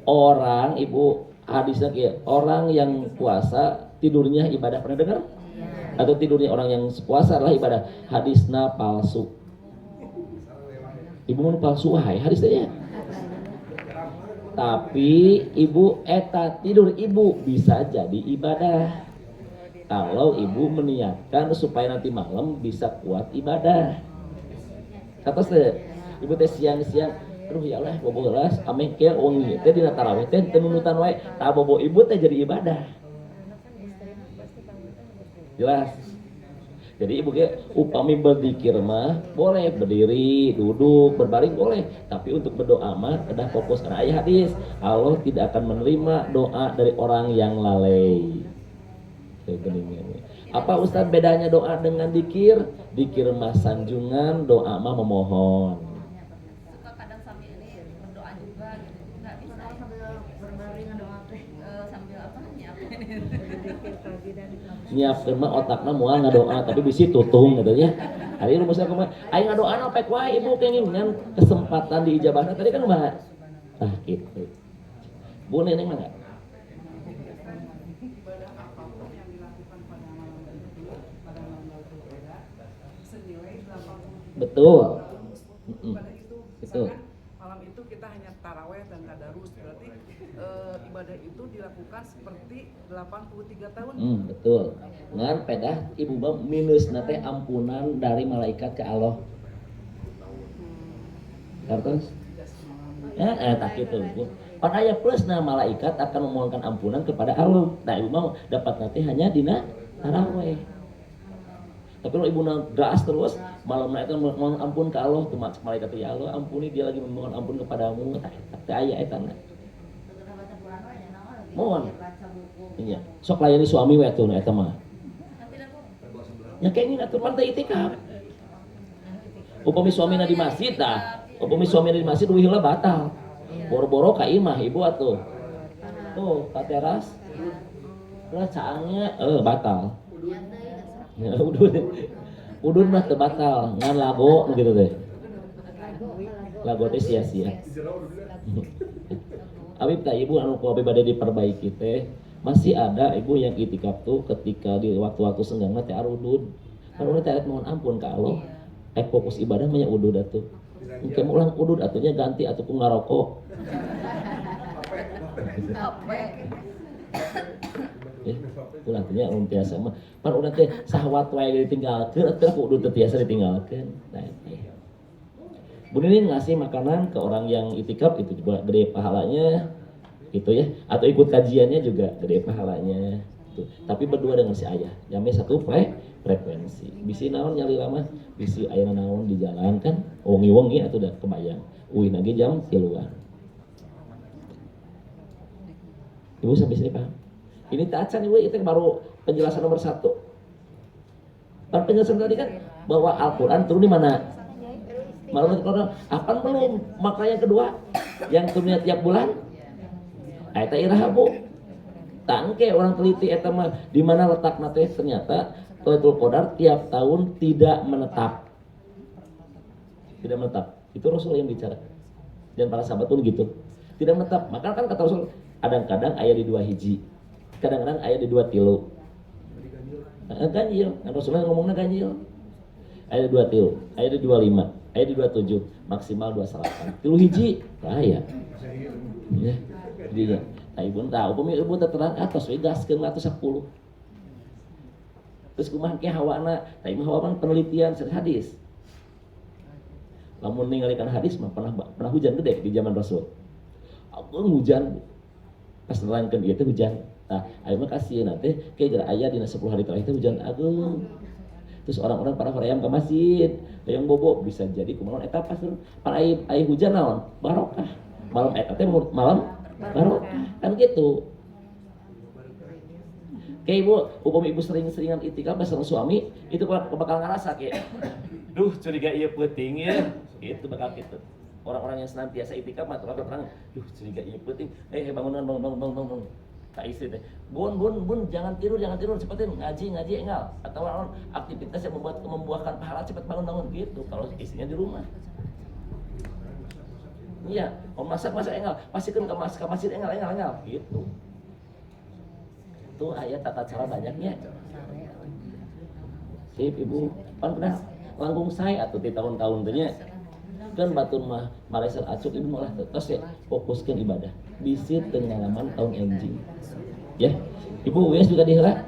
Orang ibu hadisnya kayak orang yang puasa tidurnya ibadah, pernah dengar? Atau tidurnya orang yang puasa adalah ibadah, hadisna palsu. Ibu mau palsu wahai hadisnya. Tapi ibu eta tidur ibu bisa jadi ibadah. Kalau ibu meniatkan supaya nanti malam bisa kuat ibadah. Kata ibu teh siang-siang aduh ya Allah bobo gelas ameh kieu wengi teh dina tarawih teh teu nunutan wae tah bobo ibu teh jadi ibadah. Jelas. Jadi ibu ge upami berzikir mah boleh berdiri, duduk, berbaring boleh, tapi untuk berdoa mah kedah fokus karena aya hadis, Allah tidak akan menerima doa dari orang yang lalai. Apa Ustaz bedanya doa dengan dikir? Dikir mah sanjungan, doa mah memohon. Suka kadang sambil ini berdoa juga gitu, nggak bisa sambil berbaring doa teh sambil apa nyiapin Nyiapkeun mah otakna moal ngadoa tapi bisi tutung gitu nya. Ari rumusna kumaha? Aing ngadoa opek wae ibu kenging kesempatan diijabahna tadi kan mah. Tah kitu. Bu neneng mah enggak? Betul. Ibadah itu, Betul. misalkan malam itu kita hanya taraweh dan tadarus, berarti ibadah itu dilakukan seperti 83 tahun. Betul. Ngan pedah ibu mah minusna teh ampunan dari malaikat ke Allah. Terus? Tak gitu Bu. Pan aya plusna malaikat akan memohonkan ampunan kepada Allah. Nah ibu mah dapat nanti hanya dina taraweh. Tapi kalau ibu gas terus malam itu mohon ampun ke Allah tuh malaikat ya Allah ampuni dia lagi memohon ampun kepadamu teh aya eta na. Mohon. Iya. Sok layani suami we atuh eta mah. Ya kenging atuh pan teh itikaf. Upami suamina di masjid dah. Upami suamina di masjid wih heula batal. Boro-boro ka imah ibu atuh. Tuh ka teras. Lah caangnya batal. Ya, udun mah teu batal, ngan lago gitu teh. Lago teh sia-sia. Abi ka ibu anu ku abi bade diperbaiki teh, masih ada ibu yang itikaf tuh ketika di waktu-waktu senggangna teh arudud. Kan urang teh mohon ampun ka Allah. Fokus ibadah mah nya udud atuh. Engke ulang udud atunya ganti atuh ku ngarokok. Ulah teh nya tiasa mah pan urang teh sahwat wae ditinggalkeun atuh kudu teu tiasa ditinggalkeun. Nah ieu. Bu Nining ngasih makanan ke orang yang itikaf itu juga gede pahalanya gitu ya, atau ikut kajiannya juga gede pahalanya gitu. Tapi berdua dengan si ayah jame satu frekuensi bisi naon nyali lama bisi aya naon di jalan kan wengi-wengi atuh udah kebayang uih lagi jam 3:00-an. Ibu sampai sini paham? Ini tacan ibu itu baru penjelasan nomor 1. Pan penjelasan tadi kan bahwa Al-Quran turun di mana? Malam Al-Quran. Apa belum? Maka yang kedua yang turunnya tiap bulan. Eta iraha bu. Tangke orang teliti eta mah di mana letakna teh ternyata Lailatul Qadar tiap tahun tidak menetap. Tidak menetap. Itu Rasul yang bicara. Dan para sahabat pun gitu. Tidak menetap. Maka kan kata Rasul kadang-kadang aya di 2 hiji. Kadang-kadang aya di 2 tilu. Ganjil, kan Rasulullah ngomongnya ganjil. Aya di 2 tilu, aya di 25, aya di 27, maksimal 28. Tilu hiji, aya. Ya. Dinya. Nah, ibu tahu, ibu terang atas we gaskeun atas 10. Terus kumaha ke hawana? Tah imah hawa penelitian hadis. Lamun ningalikeun hadis mah pernah hujan gede di zaman Rasul. Agung hujan. Pas nerangkeun ieu teh hujan. Nah, ayo mah kasih nanti kayak aya dina 10 hari terakhir itu hujan agung. Terus orang-orang para hoream ke masjid, yang bobo bisa jadi kumaha eta pas aya hujan naon? Barokah. Malam eta teh malam barokah. Kan gitu. Kayak ibu sering-seringan itikaf bareng suami, itu bakal ngerasa kayak duh curiga ieu peuting ya. Itu bakal gitu. Orang-orang yang senantiasa itikaf mah terang, duh curiga ieu peuting. Bangun. Tak istri teh, bun, jangan tidur, cepetin ngaji engal, atau aktivitas yang membuahkan pahala cepet bangun gitu. Kalau istrinya di rumah, iya, mau masak engal, pastikan ke masjid engal gitu. Itu ayat tata cara banyaknya. Sip ibu, pan pernah langgung saya atau di tahun-tahun tanya, kan batur mah Malaysia acuk ibu malah terus ya fokuskan ibadah. Bisi pengalaman tahun enjing. Ya, ibu wes juga diheula.